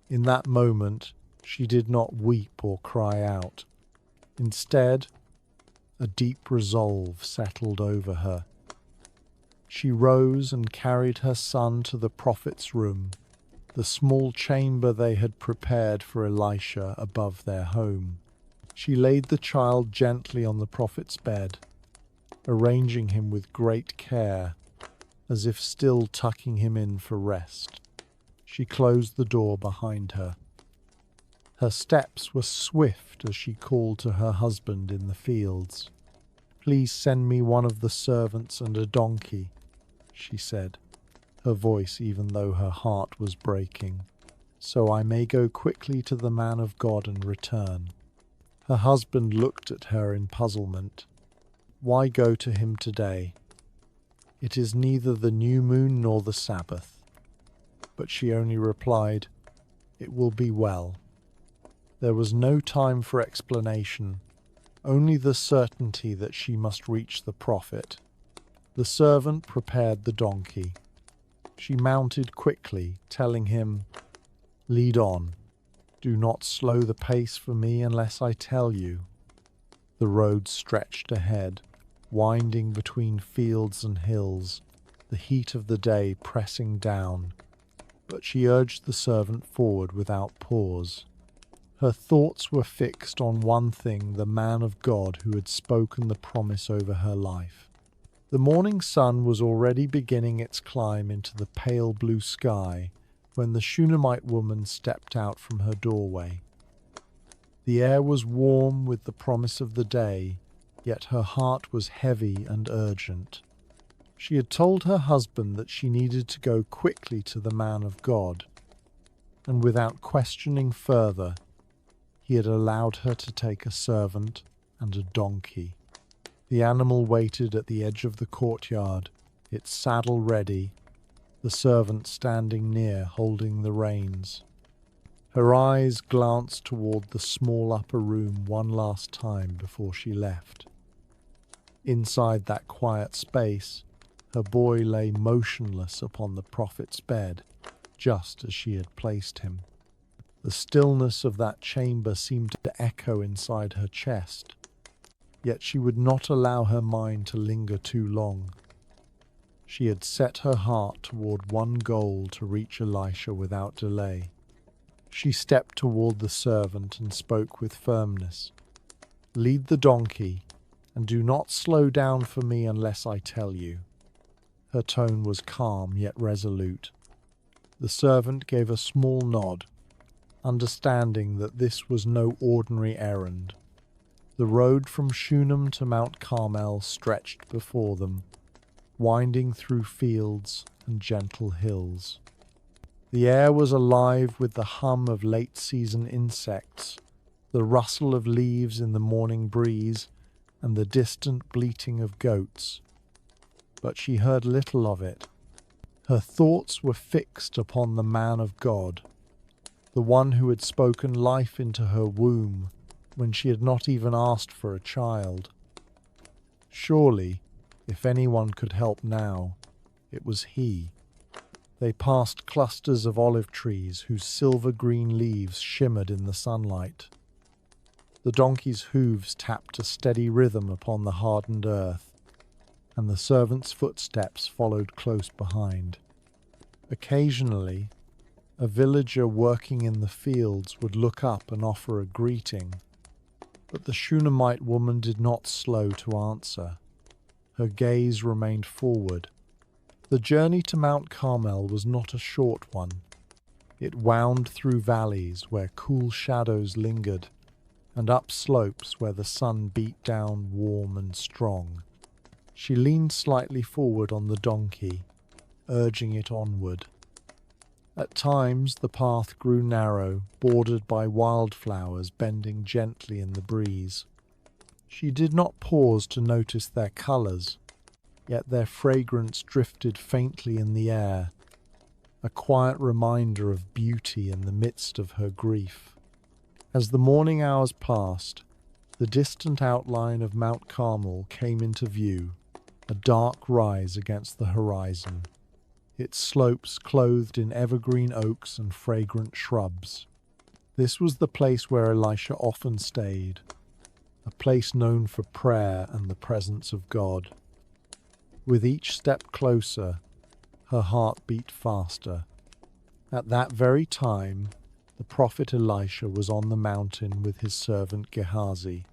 In that moment, she did not weep or cry out. Instead, a deep resolve settled over her. She rose and carried her son to the prophet's room, the small chamber they had prepared for Elisha above their home. She laid the child gently on the prophet's bed, arranging him with great care, as if still tucking him in for rest. She closed the door behind her. Her steps were swift as she called to her husband in the fields. "Please send me one of the servants and a donkey," she said, her voice even though her heart was breaking, "so I may go quickly to the man of God and return." Her husband looked at her in puzzlement. Why go to him today? It is neither the new moon nor the Sabbath. But she only replied, "It will be well." There was no time for explanation, only the certainty that she must reach the prophet. The servant prepared the donkey. She mounted quickly, telling him, "Lead on. Do not slow the pace for me unless I tell you." The road stretched ahead, winding between fields and hills, the heat of the day pressing down, but she urged the servant forward without pause. Her thoughts were fixed on one thing, the man of God who had spoken the promise over her life. The morning sun was already beginning its climb into the pale blue sky when the Shunammite woman stepped out from her doorway. The air was warm with the promise of the day, yet her heart was heavy and urgent. She had told her husband that she needed to go quickly to the man of God, and without questioning further, he had allowed her to take a servant and a donkey. The animal waited at the edge of the courtyard, its saddle ready, the servant standing near holding the reins. Her eyes glanced toward the small upper room one last time before she left. Inside that quiet space, her boy lay motionless upon the prophet's bed, just as she had placed him. The stillness of that chamber seemed to echo inside her chest, yet she would not allow her mind to linger too long. She had set her heart toward one goal, to reach Elisha without delay. She stepped toward the servant and spoke with firmness. "Lead the donkey, and do not slow down for me unless I tell you." Her tone was calm yet resolute. The servant gave a small nod, understanding that this was no ordinary errand. The road from Shunem to Mount Carmel stretched before them, winding through fields and gentle hills. The air was alive with the hum of late-season insects, the rustle of leaves in the morning breeze, and the distant bleating of goats. But she heard little of it. Her thoughts were fixed upon the man of God, the one who had spoken life into her womb when she had not even asked for a child. Surely, if anyone could help now, it was he. They passed clusters of olive trees whose silver-green leaves shimmered in the sunlight. The donkey's hooves tapped a steady rhythm upon the hardened earth, and the servant's footsteps followed close behind. Occasionally, a villager working in the fields would look up and offer a greeting, but the Shunammite woman did not slow to answer. Her gaze remained forward. The journey to Mount Carmel was not a short one. It wound through valleys where cool shadows lingered, and up slopes where the sun beat down warm and strong. She leaned slightly forward on the donkey, urging it onward. At times the path grew narrow, bordered by wildflowers bending gently in the breeze. She did not pause to notice their colours, yet their fragrance drifted faintly in the air, a quiet reminder of beauty in the midst of her grief. As the morning hours passed, the distant outline of Mount Carmel came into view, a dark rise against the horizon, its slopes clothed in evergreen oaks and fragrant shrubs. This was the place where Elisha often stayed, a place known for prayer and the presence of God. With each step closer, her heart beat faster. At that very time, the prophet Elisha was on the mountain with his servant Gehazi.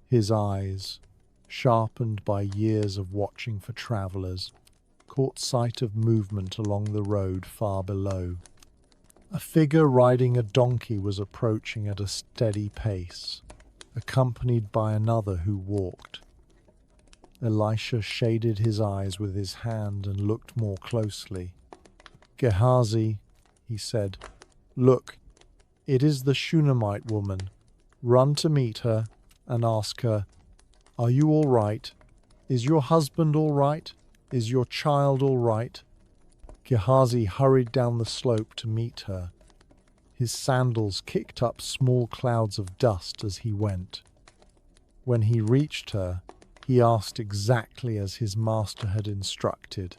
His eyes, sharpened by years of watching for travelers, caught sight of movement along the road far below. A figure riding a donkey was approaching at a steady pace, accompanied by another who walked. Elisha shaded his eyes with his hand and looked more closely. "Gehazi," he said, "look, it is the Shunammite woman. Run to meet her and ask her, 'Are you all right? Is your husband all right? Is your child all right?'" Gehazi hurried down the slope to meet her. His sandals kicked up small clouds of dust as he went. When he reached her, he asked exactly as his master had instructed.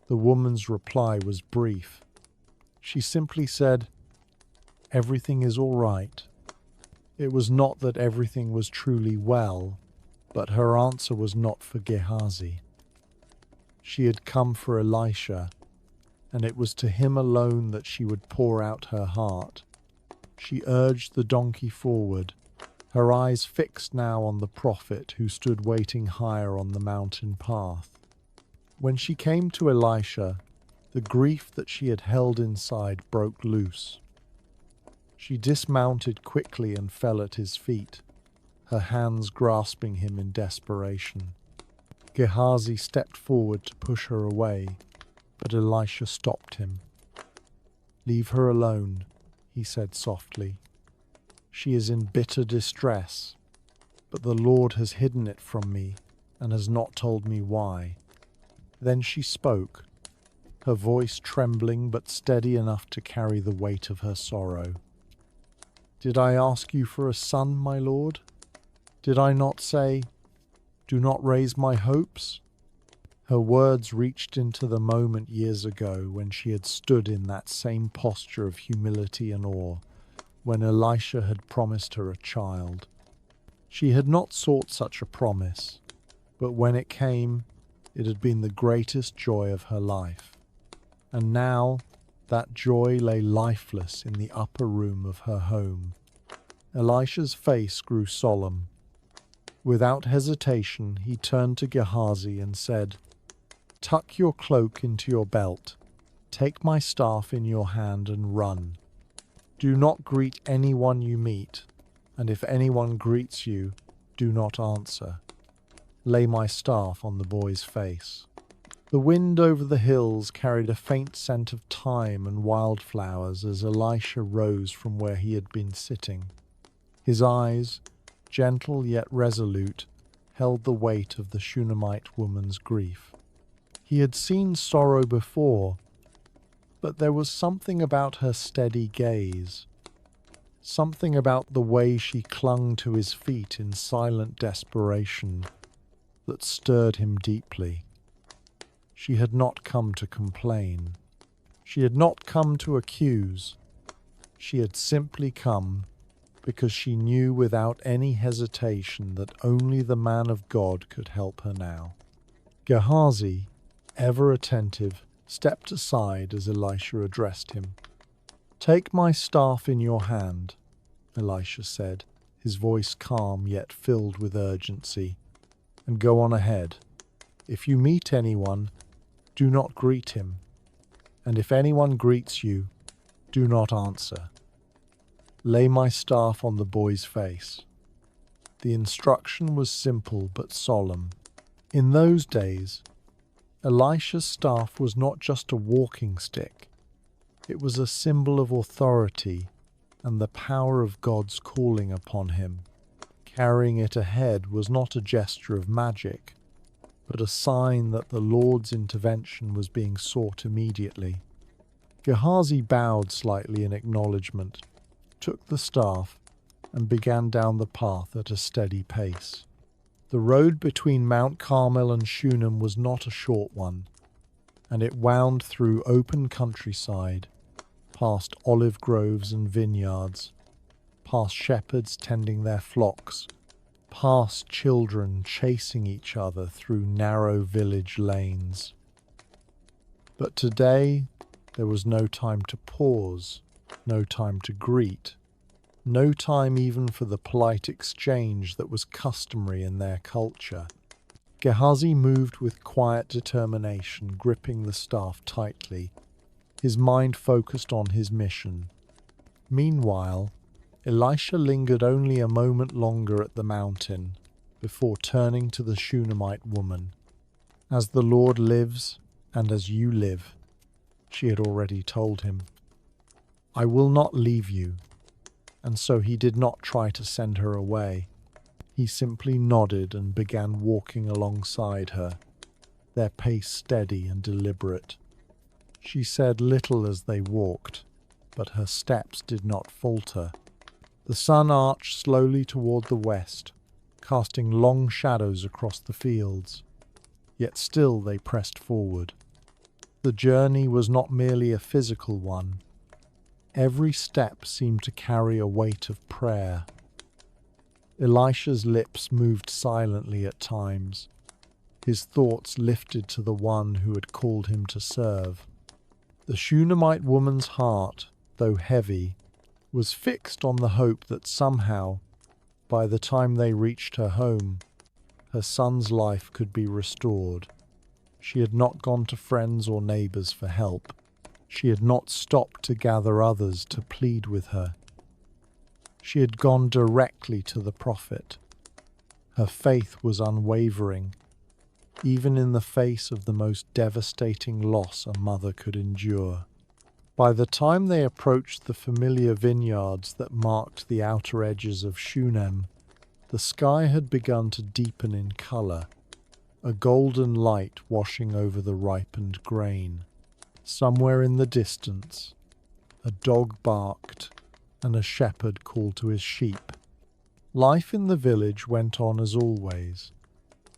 The woman's reply was brief. She simply said, "Everything is all right." It was not that everything was truly well, but her answer was not for Gehazi. She had come for Elisha, and it was to him alone that she would pour out her heart. She urged the donkey forward, her eyes fixed now on the prophet who stood waiting higher on the mountain path. When she came to Elisha, the grief that she had held inside broke loose. She dismounted quickly and fell at his feet, her hands grasping him in desperation. Gehazi stepped forward to push her away, but Elisha stopped him. "Leave her alone," he said softly. "She is in bitter distress, but the Lord has hidden it from me and has not told me why." Then she spoke, her voice trembling but steady enough to carry the weight of her sorrow. "Did I ask you for a son, my lord? Did I not say, 'Do not raise my hopes'?" Her words reached into the moment years ago when she had stood in that same posture of humility and awe, when Elisha had promised her a child. She had not sought such a promise, but when it came, it had been the greatest joy of her life. And now that joy lay lifeless in the upper room of her home. Elisha's face grew solemn. Without hesitation, he turned to Gehazi and said, "Tuck your cloak into your belt. Take my staff in your hand and run. Do not greet anyone you meet, and if anyone greets you, do not answer. Lay my staff on the boy's face." The wind over the hills carried a faint scent of thyme and wildflowers as Elisha rose from where he had been sitting. His eyes, gentle yet resolute, held the weight of the Shunammite woman's grief. He had seen sorrow before, but there was something about her steady gaze, something about the way she clung to his feet in silent desperation that stirred him deeply. She had not come to complain. She had not come to accuse. She had simply come because she knew without any hesitation that only the man of God could help her now. Gehazi, ever attentive, stepped aside as Elisha addressed him. "Take my staff in your hand," Elisha said, his voice calm yet filled with urgency, "and go on ahead. If you meet anyone, do not greet him, and if anyone greets you, do not answer. Lay my staff on the boy's face." The instruction was simple but solemn. In those days, Elisha's staff was not just a walking stick. It was a symbol of authority and the power of God's calling upon him. Carrying it ahead was not a gesture of magic, but a sign that the Lord's intervention was being sought immediately. Gehazi bowed slightly in acknowledgement, took the staff, and began down the path at a steady pace. The road between Mount Carmel and Shunem was not a short one, and it wound through open countryside, past olive groves and vineyards, past shepherds tending their flocks, past children chasing each other through narrow village lanes. But today there was no time to pause, no time to greet, no time even for the polite exchange that was customary in their culture. Gehazi moved with quiet determination, gripping the staff tightly, his mind focused on his mission. Meanwhile, Elisha lingered only a moment longer at the mountain before turning to the Shunammite woman. "As the Lord lives, and as you live," she had already told him, "I will not leave you." And so he did not try to send her away. He simply nodded and began walking alongside her, their pace steady and deliberate. She said little as they walked, but her steps did not falter. The sun arched slowly toward the west, casting long shadows across the fields, yet still they pressed forward. The journey was not merely a physical one. Every step seemed to carry a weight of prayer. Elisha's lips moved silently at times, his thoughts lifted to the one who had called him to serve. The Shunammite woman's heart, though heavy, was fixed on the hope that somehow, by the time they reached her home, her son's life could be restored. She had not gone to friends or neighbors for help. She had not stopped to gather others to plead with her. She had gone directly to the prophet. Her faith was unwavering, even in the face of the most devastating loss a mother could endure. By the time they approached the familiar vineyards that marked the outer edges of Shunem, the sky had begun to deepen in color, a golden light washing over the ripened grain. Somewhere in the distance, a dog barked and a shepherd called to his sheep. Life in the village went on as always,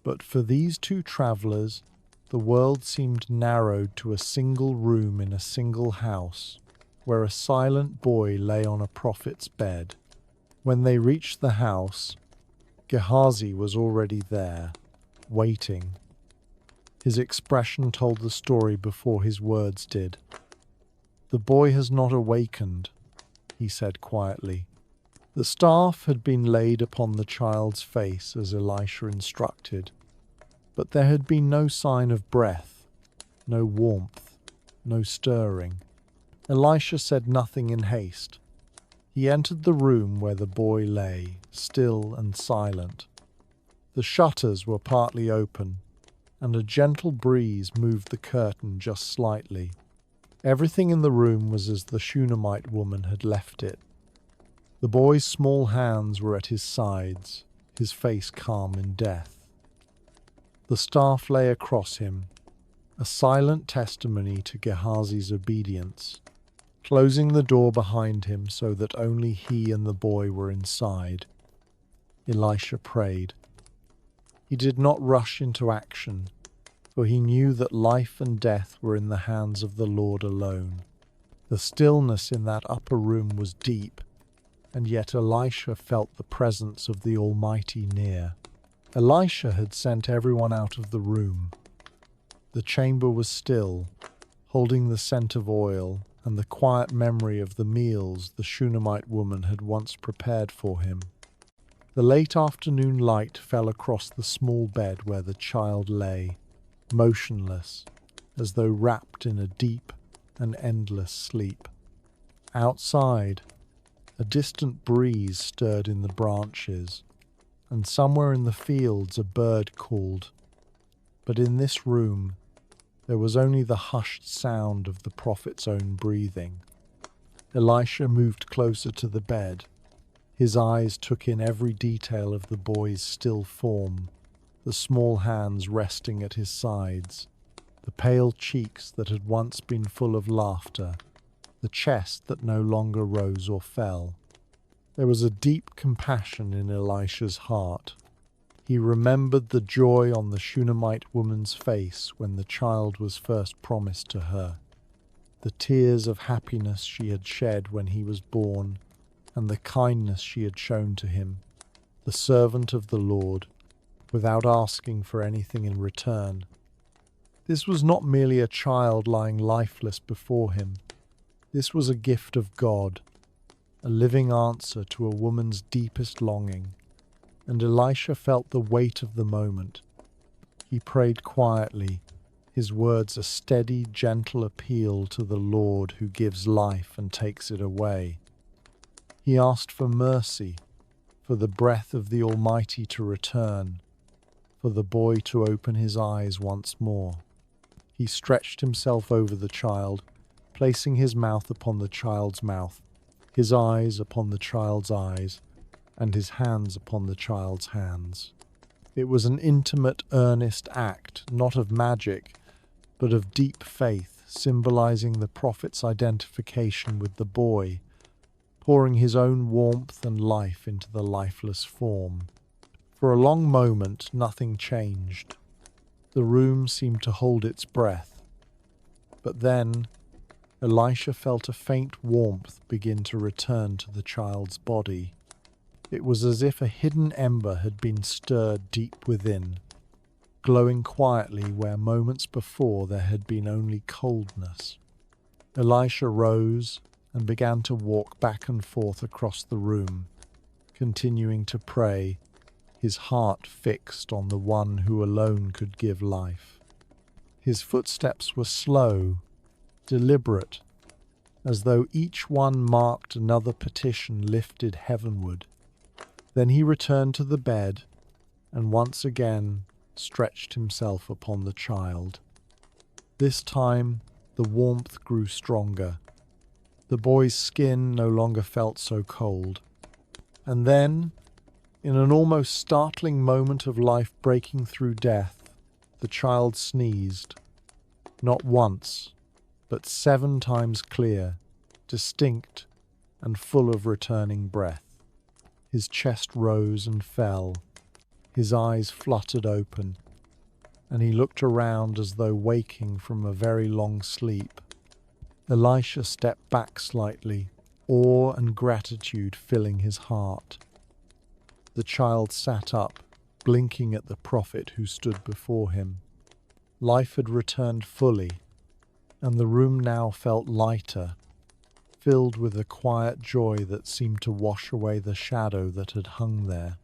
but for these two travelers, the world seemed narrowed to a single room in a single house, where a silent boy lay on a prophet's bed. When they reached the house, Gehazi was already there, waiting. His expression told the story before his words did. "The boy has not awakened," he said quietly. The staff had been laid upon the child's face as Elisha instructed, but there had been no sign of breath, no warmth, no stirring. Elisha said nothing in haste. He entered the room where the boy lay, still and silent. The shutters were partly open, and a gentle breeze moved the curtain just slightly. Everything in the room was as the Shunammite woman had left it. The boy's small hands were at his sides, his face calm in death. The staff lay across him, a silent testimony to Gehazi's obedience, closing the door behind him so that only he and the boy were inside. Elisha prayed. He did not rush into action, for he knew that life and death were in the hands of the Lord alone. The stillness in that upper room was deep, and yet Elisha felt the presence of the Almighty near. Elisha had sent everyone out of the room. The chamber was still, holding the scent of oil and the quiet memory of the meals the Shunammite woman had once prepared for him. The late afternoon light fell across the small bed where the child lay, motionless, as though wrapped in a deep and endless sleep. Outside, a distant breeze stirred in the branches, and somewhere in the fields a bird called. But in this room, there was only the hushed sound of the prophet's own breathing. Elisha moved closer to the bed. His eyes took in every detail of the boy's still form, the small hands resting at his sides, the pale cheeks that had once been full of laughter, the chest that no longer rose or fell. There was a deep compassion in Elisha's heart. He remembered the joy on the Shunammite woman's face when the child was first promised to her, the tears of happiness she had shed when he was born, and the kindness she had shown to him, the servant of the Lord, without asking for anything in return. This was not merely a child lying lifeless before him. This was a gift of God, a living answer to a woman's deepest longing, and Elisha felt the weight of the moment. He prayed quietly, his words a steady, gentle appeal to the Lord who gives life and takes it away. He asked for mercy, for the breath of the Almighty to return, for the boy to open his eyes once more. He stretched himself over the child, placing his mouth upon the child's mouth, his eyes upon the child's eyes, and his hands upon the child's hands. It was an intimate, earnest act, not of magic, but of deep faith, symbolizing the prophet's identification with the boy, pouring his own warmth and life into the lifeless form. For a long moment, nothing changed. The room seemed to hold its breath. But then, Elisha felt a faint warmth begin to return to the child's body. It was as if a hidden ember had been stirred deep within, glowing quietly where moments before there had been only coldness. Elisha rose and began to walk back and forth across the room, continuing to pray, his heart fixed on the one who alone could give life. His footsteps were slow, deliberate, as though each one marked another petition lifted heavenward. Then he returned to the bed and once again stretched himself upon the child. This time the warmth grew stronger. The boy's skin no longer felt so cold. And then, in an almost startling moment of life breaking through death, the child sneezed. Not once, but 7 times clear, distinct, and full of returning breath. His chest rose and fell, his eyes fluttered open, and he looked around as though waking from a very long sleep. Elisha stepped back slightly, awe and gratitude filling his heart. The child sat up, blinking at the prophet who stood before him. Life had returned fully, and the room now felt lighter, filled with a quiet joy that seemed to wash away the shadow that had hung there.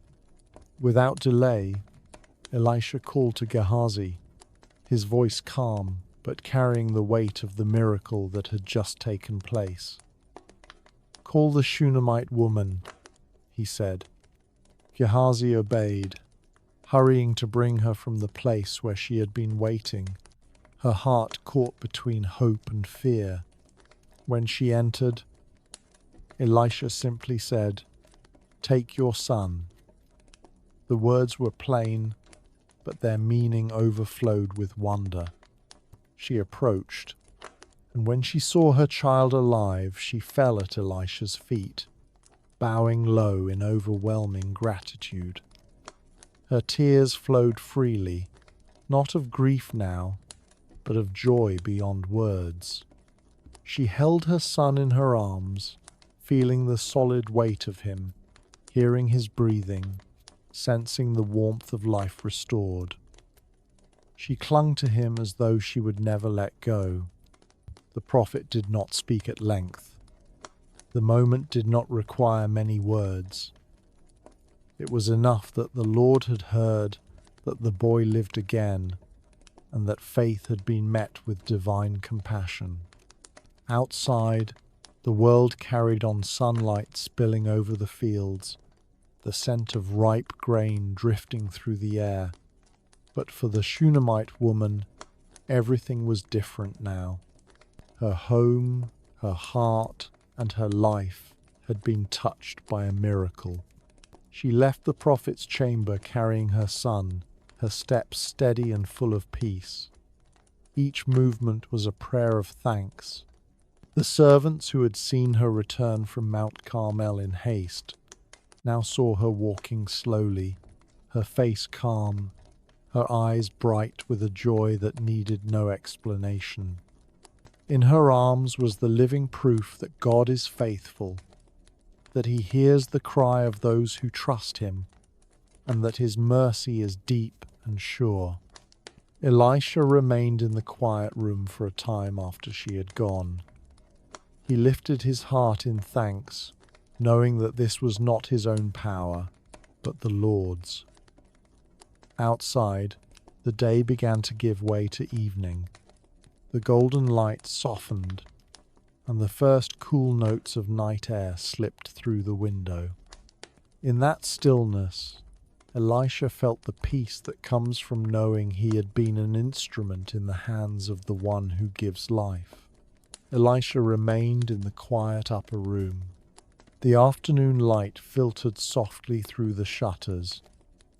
Without delay, Elisha called to Gehazi, his voice calm but carrying the weight of the miracle that had just taken place. "Call the Shunammite woman," he said. Gehazi obeyed, hurrying to bring her from the place where she had been waiting, her heart caught between hope and fear. When she entered, Elisha simply said, "Take your son." The words were plain, but their meaning overflowed with wonder. She approached, and when she saw her child alive, she fell at Elisha's feet, bowing low in overwhelming gratitude. Her tears flowed freely, not of grief now, but of joy beyond words. She held her son in her arms, feeling the solid weight of him, hearing his breathing, sensing the warmth of life restored. She clung to him as though she would never let go. The prophet did not speak at length. The moment did not require many words. It was enough that the Lord had heard that the boy lived again, and that faith had been met with divine compassion. Outside, the world carried on sunlight spilling over the fields, the scent of ripe grain drifting through the air. But for the Shunammite woman, everything was different now. Her home, her heart, and her life had been touched by a miracle. She left the prophet's chamber carrying her son, her steps steady and full of peace. Each movement was a prayer of thanks. The servants who had seen her return from Mount Carmel in haste now saw her walking slowly, her face calm, her eyes bright with a joy that needed no explanation. In her arms was the living proof that God is faithful, that He hears the cry of those who trust Him, and that His mercy is deep and sure. Elisha remained in the quiet room for a time after she had gone. He lifted his heart in thanks, knowing that this was not his own power, but the Lord's. Outside, the day began to give way to evening. The golden light softened, and the first cool notes of night air slipped through the window. In that stillness, Elisha felt the peace that comes from knowing he had been an instrument in the hands of the one who gives life. Elisha remained in the quiet upper room. The afternoon light filtered softly through the shutters,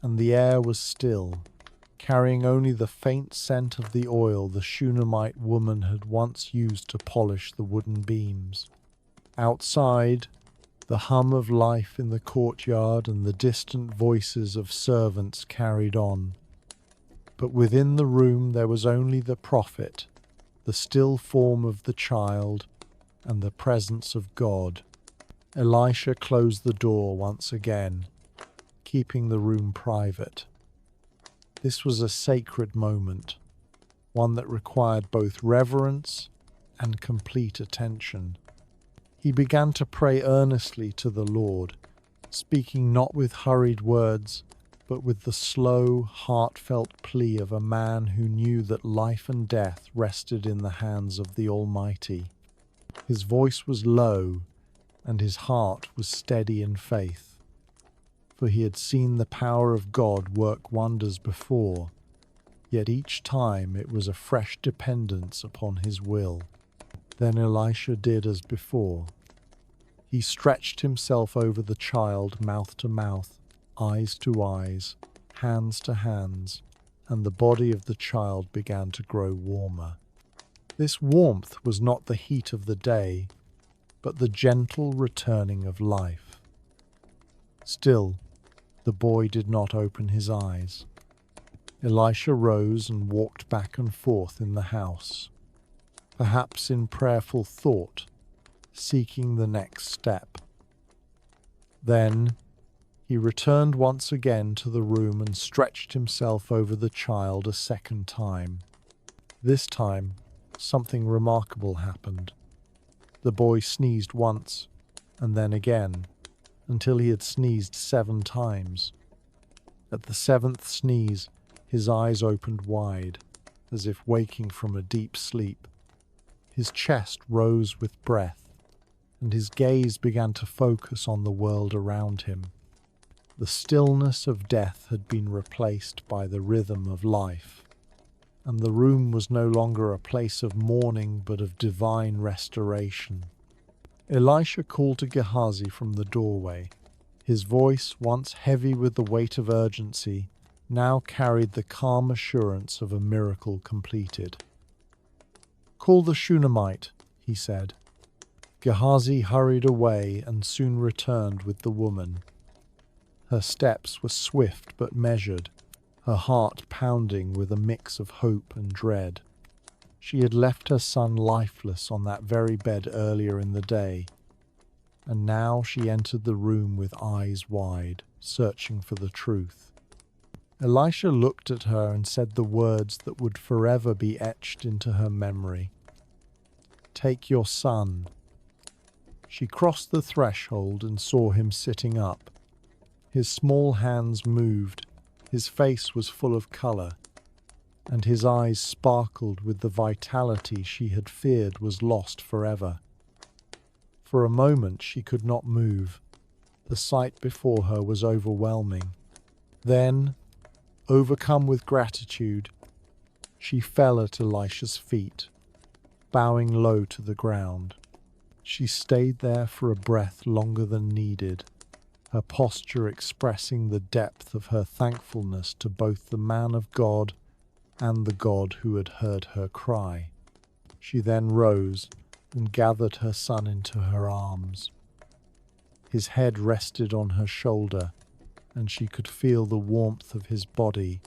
and the air was still, carrying only the faint scent of the oil the Shunammite woman had once used to polish the wooden beams. Outside, the hum of life in the courtyard and the distant voices of servants carried on. But within the room there was only the prophet, the still form of the child, and the presence of God. Elisha closed the door once again, keeping the room private. This was a sacred moment, one that required both reverence and complete attention. He began to pray earnestly to the Lord, speaking not with hurried words, but with the slow, heartfelt plea of a man who knew that life and death rested in the hands of the Almighty. His voice was low, and his heart was steady in faith, for he had seen the power of God work wonders before, yet each time it was a fresh dependence upon His will. Then Elisha did as before. He stretched himself over the child, mouth to mouth, eyes to eyes, hands to hands, and the body of the child began to grow warmer. This warmth was not the heat of the day, but the gentle returning of life. Still, the boy did not open his eyes. Elisha rose and walked back and forth in the house, perhaps in prayerful thought, seeking the next step. Then he returned once again to the room and stretched himself over the child a second time. This time, something remarkable happened. The boy sneezed once, and then again, until he had sneezed 7 times. At the 7th sneeze, his eyes opened wide, as if waking from a deep sleep. His chest rose with breath, and his gaze began to focus on the world around him. The stillness of death had been replaced by the rhythm of life, and the room was no longer a place of mourning but of divine restoration. Elisha called to Gehazi from the doorway. His voice, once heavy with the weight of urgency, now carried the calm assurance of a miracle completed. "Call the Shunammite," he said. Gehazi hurried away and soon returned with the woman. Her steps were swift but measured, her heart pounding with a mix of hope and dread. She had left her son lifeless on that very bed earlier in the day, and now she entered the room with eyes wide, searching for the truth. Elisha looked at her and said the words that would forever be etched into her memory. "Take your son." She crossed the threshold and saw him sitting up. His small hands moved, his face was full of colour, and his eyes sparkled with the vitality she had feared was lost forever. For a moment she could not move. The sight before her was overwhelming. Then, overcome with gratitude, she fell at Elisha's feet, bowing low to the ground. She stayed there for a breath longer than needed, her posture expressing the depth of her thankfulness to both the man of God and the God who had heard her cry. She then rose and gathered her son into her arms. His head rested on her shoulder, and she could feel the warmth of his body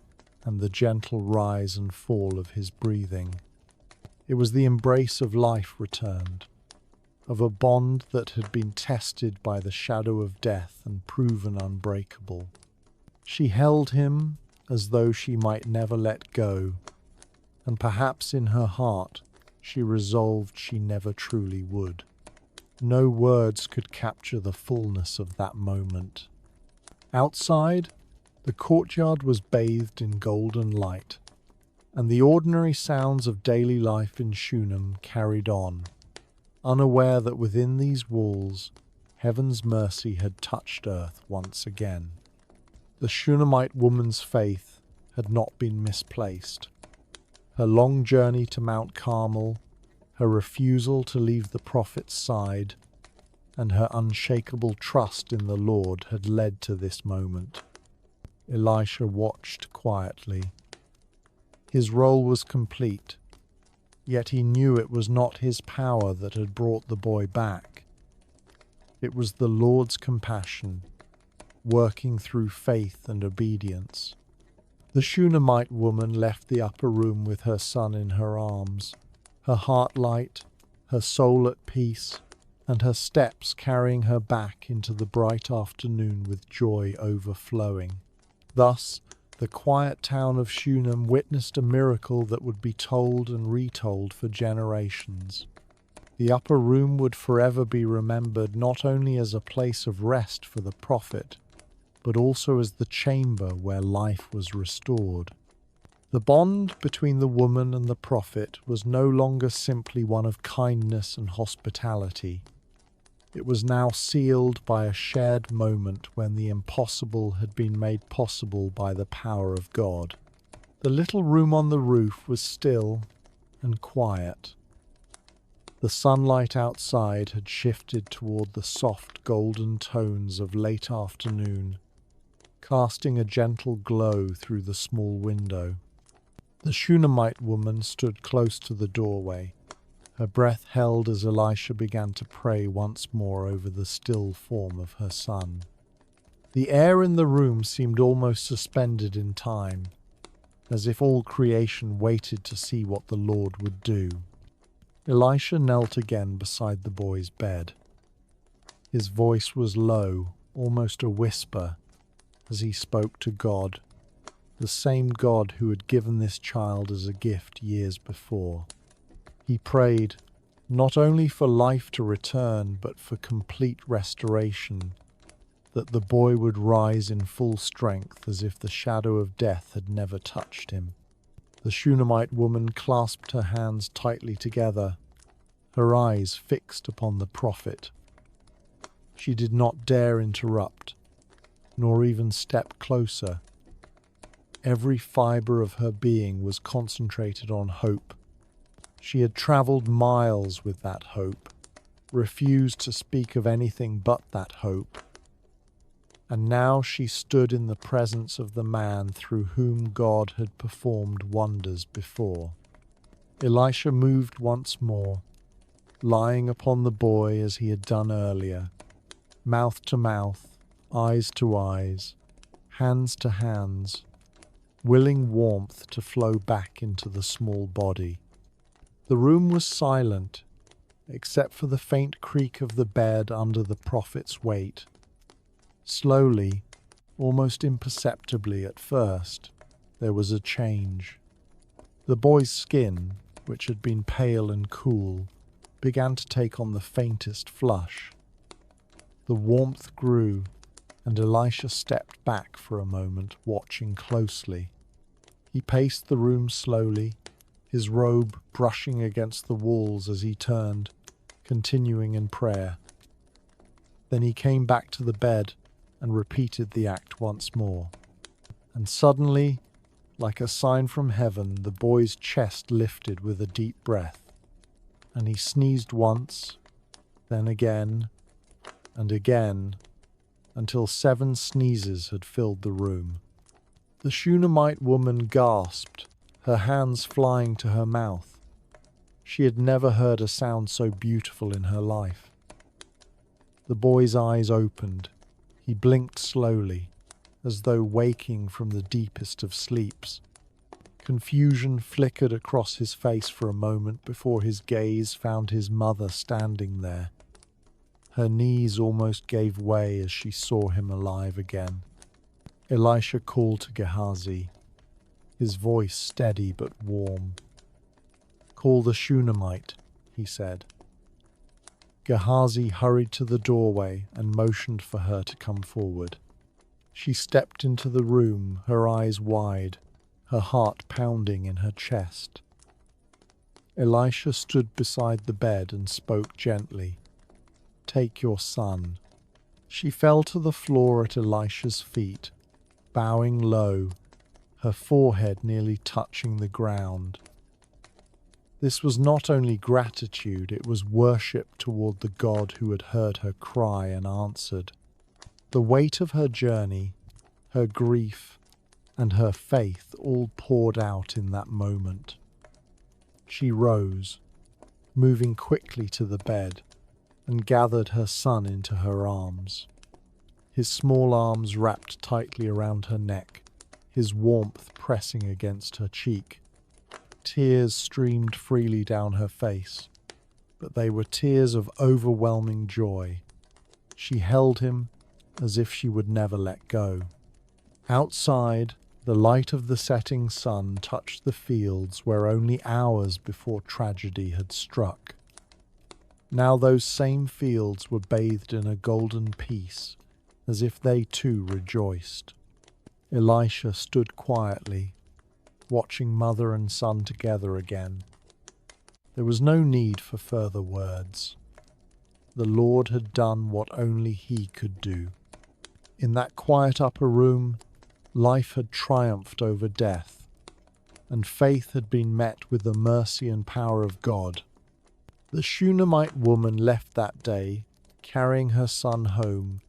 and the gentle rise and fall of his breathing. It was the embrace of life returned, of a bond that had been tested by the shadow of death and proven unbreakable. She held him as though she might never let go, and perhaps in her heart she resolved she never truly would. No words could capture the fullness of that moment. Outside, the courtyard was bathed in golden light, and the ordinary sounds of daily life in Shunem carried on, unaware that within these walls heaven's mercy had touched earth once again. The Shunammite woman's faith had not been misplaced. Her long journey to Mount Carmel, her refusal to leave the prophet's side, and her unshakable trust in the Lord had led to this moment. Elisha watched quietly. His role was complete, yet he knew it was not his power that had brought the boy back. It was the Lord's compassion, working through faith and obedience. The Shunammite woman left the upper room with her son in her arms, her heart light, her soul at peace, and her steps carrying her back into the bright afternoon with joy overflowing. Thus, the quiet town of Shunem witnessed a miracle that would be told and retold for generations. The upper room would forever be remembered not only as a place of rest for the prophet, but also as the chamber where life was restored. The bond between the woman and the prophet was no longer simply one of kindness and hospitality. It was now sealed by a shared moment when the impossible had been made possible by the power of God. The little room on the roof was still and quiet. The sunlight outside had shifted toward the soft golden tones of late afternoon, casting a gentle glow through the small window. The Shunammite woman stood close to the doorway, her breath held as Elisha began to pray once more over the still form of her son. The air in the room seemed almost suspended in time, as if all creation waited to see what the Lord would do. Elisha knelt again beside the boy's bed. His voice was low, almost a whisper, as he spoke to God, the same God who had given this child as a gift years before. He prayed, not only for life to return, but for complete restoration, that the boy would rise in full strength as if the shadow of death had never touched him. The Shunammite woman clasped her hands tightly together, her eyes fixed upon the prophet. She did not dare interrupt, nor even step closer. Every fibre of her being was concentrated on hope. She had travelled miles with that hope, refused to speak of anything but that hope. And now she stood in the presence of the man through whom God had performed wonders before. Elisha moved once more, lying upon the boy as he had done earlier, mouth to mouth, eyes to eyes, hands to hands, willing warmth to flow back into the small body. The room was silent, except for the faint creak of the bed under the prophet's weight. Slowly, almost imperceptibly at first, there was a change. The boy's skin, which had been pale and cool, began to take on the faintest flush. The warmth grew, and Elisha stepped back for a moment, watching closely. He paced the room slowly, his robe brushing against the walls as he turned, continuing in prayer. Then he came back to the bed and repeated the act once more. And suddenly, like a sign from heaven, the boy's chest lifted with a deep breath, and he sneezed once, then again, and again, until 7 sneezes had filled the room. The Shunammite woman gasped, her hands flying to her mouth. She had never heard a sound so beautiful in her life. The boy's eyes opened. He blinked slowly, as though waking from the deepest of sleeps. Confusion flickered across his face for a moment before his gaze found his mother standing there. Her knees almost gave way as she saw him alive again. Elisha called to Gehazi, his voice steady but warm. "Call the Shunammite," he said. Gehazi hurried to the doorway and motioned for her to come forward. She stepped into the room, her eyes wide, her heart pounding in her chest. Elisha stood beside the bed and spoke gently. "Take your son." She fell to the floor at Elisha's feet, bowing low, her forehead nearly touching the ground. This was not only gratitude, it was worship toward the God who had heard her cry and answered. The weight of her journey, her grief, and her faith all poured out in that moment. She rose, moving quickly to the bed, and gathered her son into her arms. His small arms wrapped tightly around her neck, his warmth pressing against her cheek. Tears streamed freely down her face, but they were tears of overwhelming joy. She held him as if she would never let go. Outside, the light of the setting sun touched the fields where only hours before tragedy had struck. Now those same fields were bathed in a golden peace, as if they too rejoiced. Elisha stood quietly, watching mother and son together again. There was no need for further words. The Lord had done what only He could do. In that quiet upper room, life had triumphed over death, and faith had been met with the mercy and power of God. The Shunammite woman left that day, carrying her son home,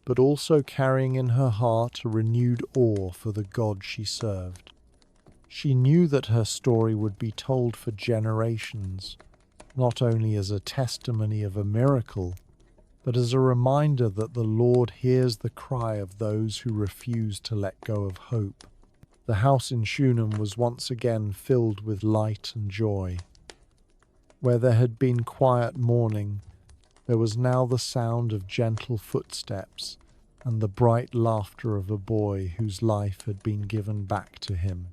but also carrying in her heart a renewed awe for the God she served. She knew that her story would be told for generations, not only as a testimony of a miracle, but as a reminder that the Lord hears the cry of those who refuse to let go of hope. The house in Shunem was once again filled with light and joy. Where there had been quiet mourning, there was now the sound of gentle footsteps and the bright laughter of a boy whose life had been given back to him.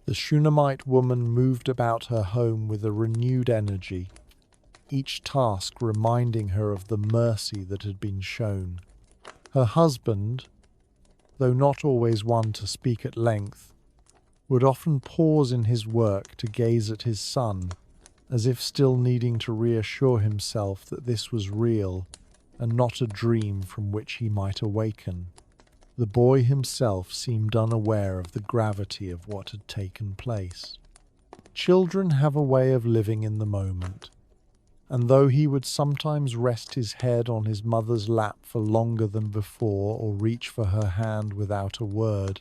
The Shunammite woman moved about her home with a renewed energy, each task reminding her of the mercy that had been shown. Her husband, though not always one to speak at length, would often pause in his work to gaze at his son, as if still needing to reassure himself that this was real and not a dream from which he might awaken. The boy himself seemed unaware of the gravity of what had taken place. Children have a way of living in the moment, and though he would sometimes rest his head on his mother's lap for longer than before or reach for her hand without a word,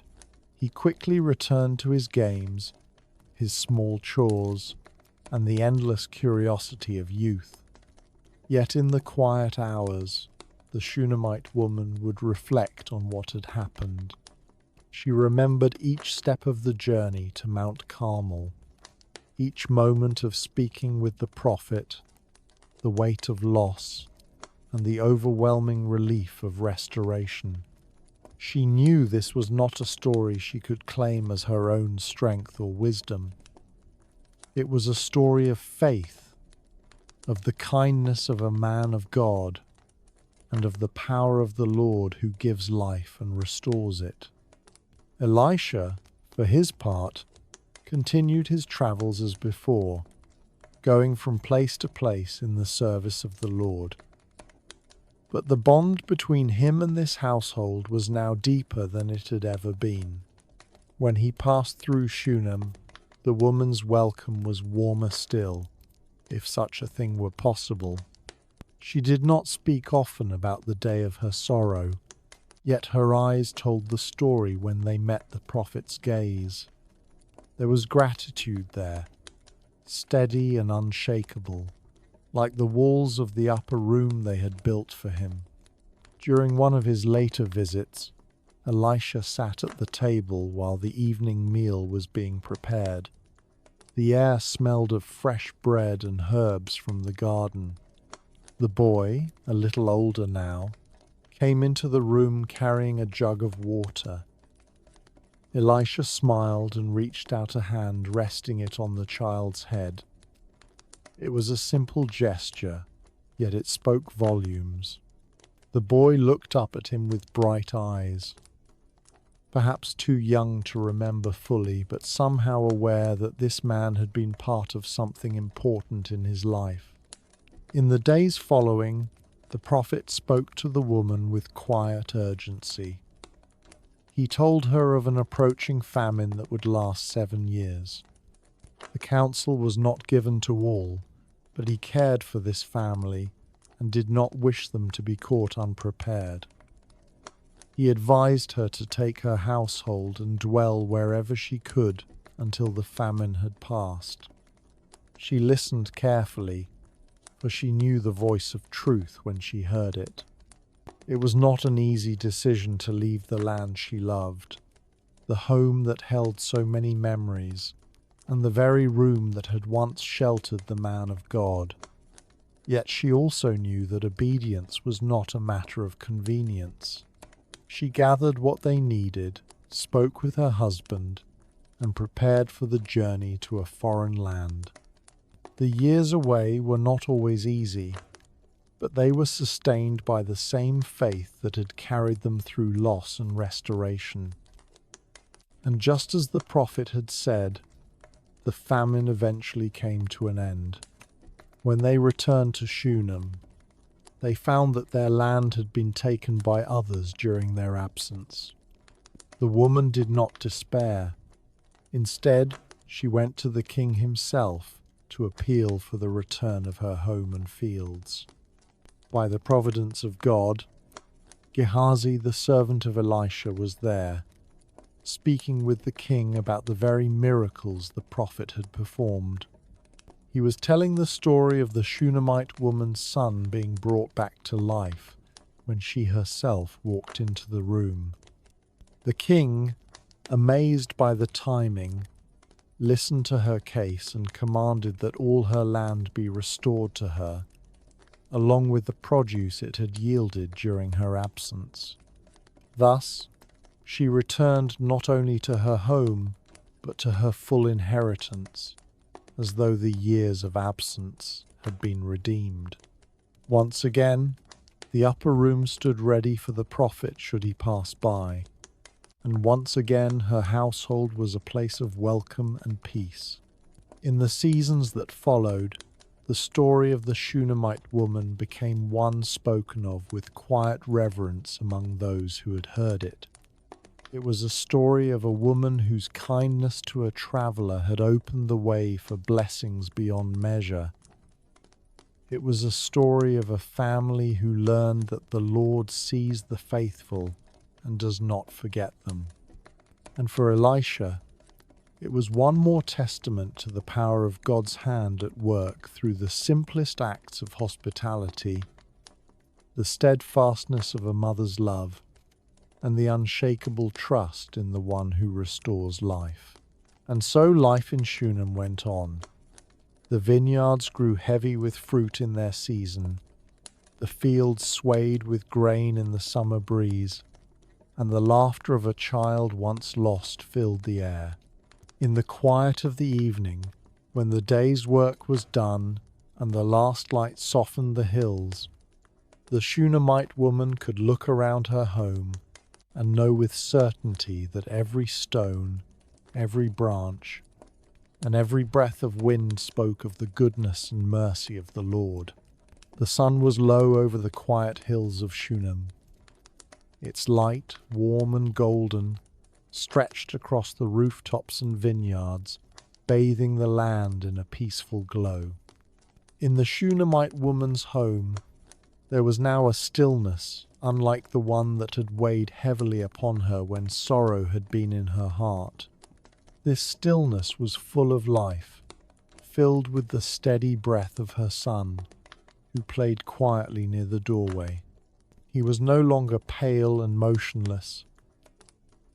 he quickly returned to his games, his small chores, and the endless curiosity of youth. Yet in the quiet hours, the Shunammite woman would reflect on what had happened. She remembered each step of the journey to Mount Carmel, each moment of speaking with the prophet, the weight of loss, and the overwhelming relief of restoration. She knew this was not a story she could claim as her own strength or wisdom. It was a story of faith, of the kindness of a man of God, and of the power of the Lord who gives life and restores it. Elisha, for his part, continued his travels as before, going from place to place in the service of the Lord. But the bond between him and this household was now deeper than it had ever been. When he passed through Shunem, the woman's welcome was warmer still, if such a thing were possible. She did not speak often about the day of her sorrow, yet her eyes told the story when they met the prophet's gaze. There was gratitude there, steady and unshakable, like the walls of the upper room they had built for him. During one of his later visits, Elisha sat at the table while the evening meal was being prepared. The air smelled of fresh bread and herbs from the garden. The boy, a little older now, came into the room carrying a jug of water. Elisha smiled and reached out a hand, resting it on the child's head. It was a simple gesture, yet it spoke volumes. The boy looked up at him with bright eyes, perhaps too young to remember fully, but somehow aware that this man had been part of something important in his life. In the days following, the prophet spoke to the woman with quiet urgency. He told her of an approaching famine that would last 7 years. The counsel was not given to all, but he cared for this family and did not wish them to be caught unprepared. He advised her to take her household and dwell wherever she could until the famine had passed. She listened carefully, for she knew the voice of truth when she heard it. It was not an easy decision to leave the land she loved, the home that held so many memories, and the very room that had once sheltered the man of God. Yet she also knew that obedience was not a matter of convenience. She gathered what they needed, spoke with her husband, and prepared for the journey to a foreign land. The years away were not always easy, but they were sustained by the same faith that had carried them through loss and restoration. And just as the prophet had said, the famine eventually came to an end. When they returned to Shunem, they found that their land had been taken by others during their absence. The woman did not despair. Instead, she went to the king himself to appeal for the return of her home and fields. By the providence of God, Gehazi, the servant of Elisha, was there, speaking with the king about the very miracles the prophet had performed. He was telling the story of the Shunammite woman's son being brought back to life when she herself walked into the room. The king, amazed by the timing, listened to her case and commanded that all her land be restored to her, along with the produce it had yielded during her absence. Thus, she returned not only to her home, but to her full inheritance, as though the years of absence had been redeemed. Once again, the upper room stood ready for the prophet should he pass by, and once again her household was a place of welcome and peace. In the seasons that followed, the story of the Shunammite woman became one spoken of with quiet reverence among those who had heard it. It was a story of a woman whose kindness to a traveler had opened the way for blessings beyond measure. It was a story of a family who learned that the Lord sees the faithful and does not forget them. And for Elisha, it was one more testament to the power of God's hand at work through the simplest acts of hospitality, the steadfastness of a mother's love, and the unshakable trust in the one who restores life. And so life in Shunem went on. The vineyards grew heavy with fruit in their season, the fields swayed with grain in the summer breeze, and the laughter of a child once lost filled the air. In the quiet of the evening, when the day's work was done and the last light softened the hills, the Shunammite woman could look around her home and know with certainty that every stone, every branch, and every breath of wind spoke of the goodness and mercy of the Lord. The sun was low over the quiet hills of Shunem. Its light, warm and golden, stretched across the rooftops and vineyards, bathing the land in a peaceful glow. In the Shunammite woman's home, there was now a stillness unlike the one that had weighed heavily upon her when sorrow had been in her heart. This stillness was full of life, filled with the steady breath of her son, who played quietly near the doorway. He was no longer pale and motionless.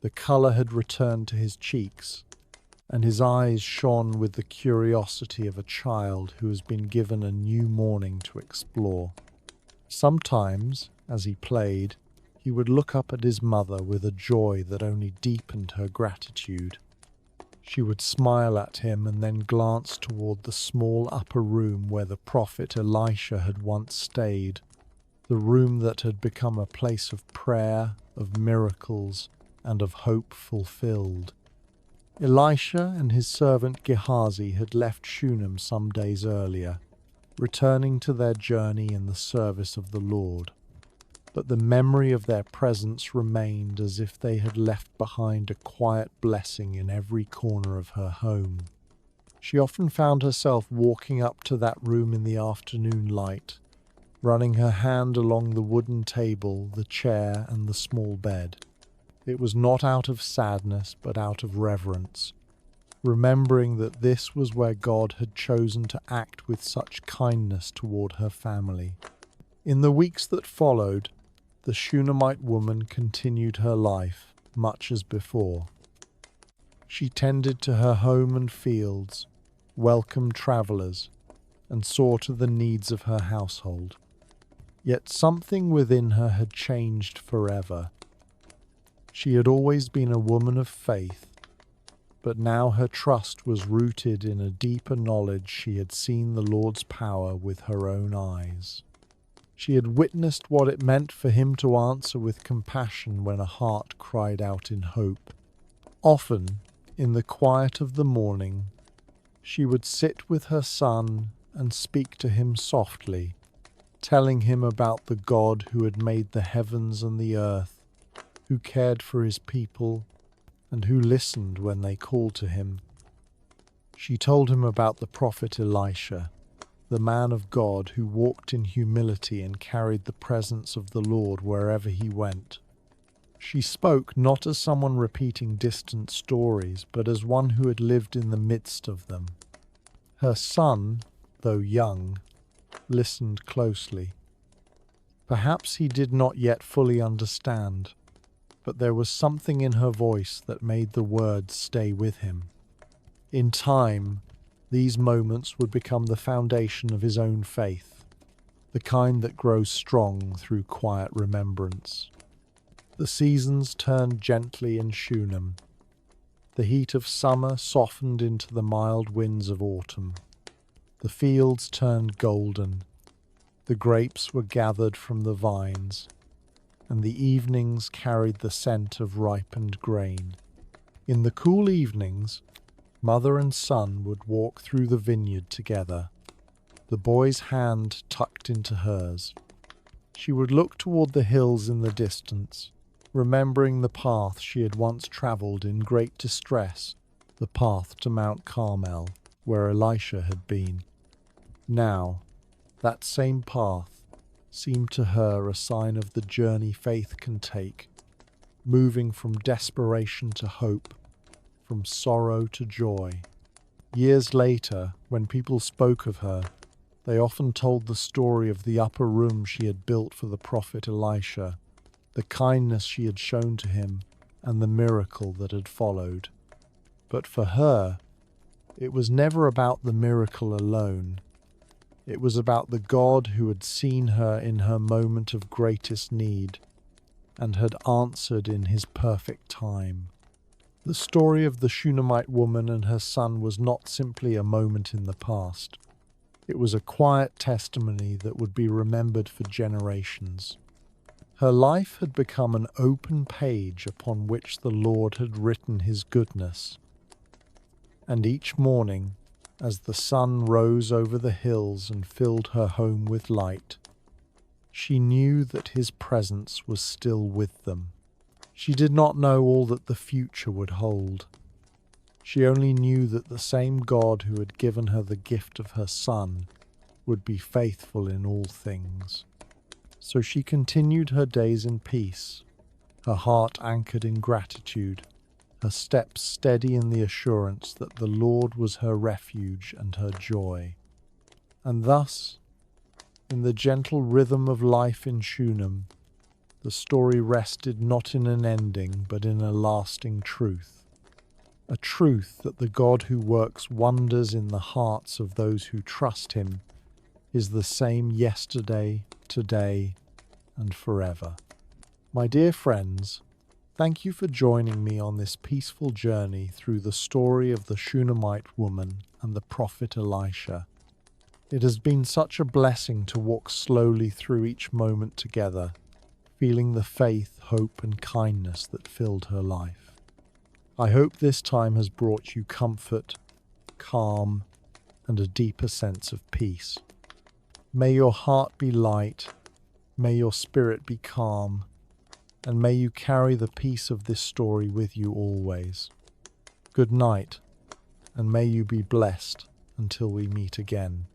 The colour had returned to his cheeks, and his eyes shone with the curiosity of a child who has been given a new morning to explore. Sometimes, as he played, he would look up at his mother with a joy that only deepened her gratitude. She would smile at him and then glance toward the small upper room where the prophet Elisha had once stayed, the room that had become a place of prayer, of miracles, and of hope fulfilled. Elisha and his servant Gehazi had left Shunem some days earlier, returning to their journey in the service of the Lord. But the memory of their presence remained as if they had left behind a quiet blessing in every corner of her home. She often found herself walking up to that room in the afternoon light, running her hand along the wooden table, the chair, and the small bed. It was not out of sadness, but out of reverence, remembering that this was where God had chosen to act with such kindness toward her family. In the weeks that followed, the Shunammite woman continued her life, much as before. She tended to her home and fields, welcomed travelers, and saw to the needs of her household. Yet something within her had changed forever. She had always been a woman of faith, but now her trust was rooted in a deeper knowledge she had seen the Lord's power with her own eyes. She had witnessed what it meant for him to answer with compassion when a heart cried out in hope. Often, in the quiet of the morning, she would sit with her son and speak to him softly, telling him about the God who had made the heavens and the earth, who cared for his people, and who listened when they called to him. She told him about the prophet Elisha, the man of God who walked in humility and carried the presence of the Lord wherever he went. She spoke not as someone repeating distant stories, but as one who had lived in the midst of them. Her son, though young, listened closely. Perhaps he did not yet fully understand, but there was something in her voice that made the words stay with him. In time, these moments would become the foundation of his own faith, the kind that grows strong through quiet remembrance. The seasons turned gently in Shunem. The heat of summer softened into the mild winds of autumn. The fields turned golden, the grapes were gathered from the vines, and the evenings carried the scent of ripened grain. In the cool evenings, mother and son would walk through the vineyard together, the boy's hand tucked into hers. She would look toward the hills in the distance, remembering the path she had once travelled in great distress, the path to Mount Carmel, where Elisha had been. Now, that same path seemed to her a sign of the journey faith can take, moving from desperation to hope, from sorrow to joy. Years later, when people spoke of her, they often told the story of the upper room she had built for the prophet Elisha, the kindness she had shown to him, and the miracle that had followed. But for her, it was never about the miracle alone. It was about the God who had seen her in her moment of greatest need and had answered in his perfect time. The story of the Shunammite woman and her son was not simply a moment in the past. It was a quiet testimony that would be remembered for generations. Her life had become an open page upon which the Lord had written his goodness. And each morning, as the sun rose over the hills and filled her home with light, she knew that his presence was still with them. She did not know all that the future would hold. She only knew that the same God who had given her the gift of her son would be faithful in all things. So she continued her days in peace, her heart anchored in gratitude, her steps steady in the assurance that the Lord was her refuge and her joy. And thus, in the gentle rhythm of life in Shunem, the story rested not in an ending but in a lasting truth. A truth that the God who works wonders in the hearts of those who trust him is the same yesterday, today, and forever. My dear friends, thank you for joining me on this peaceful journey through the story of the Shunammite woman and the prophet Elisha. It has been such a blessing to walk slowly through each moment together, feeling the faith, hope, and kindness that filled her life. I hope this time has brought you comfort, calm, and a deeper sense of peace. May your heart be light, may your spirit be calm, and may you carry the peace of this story with you always. Good night, and may you be blessed until we meet again.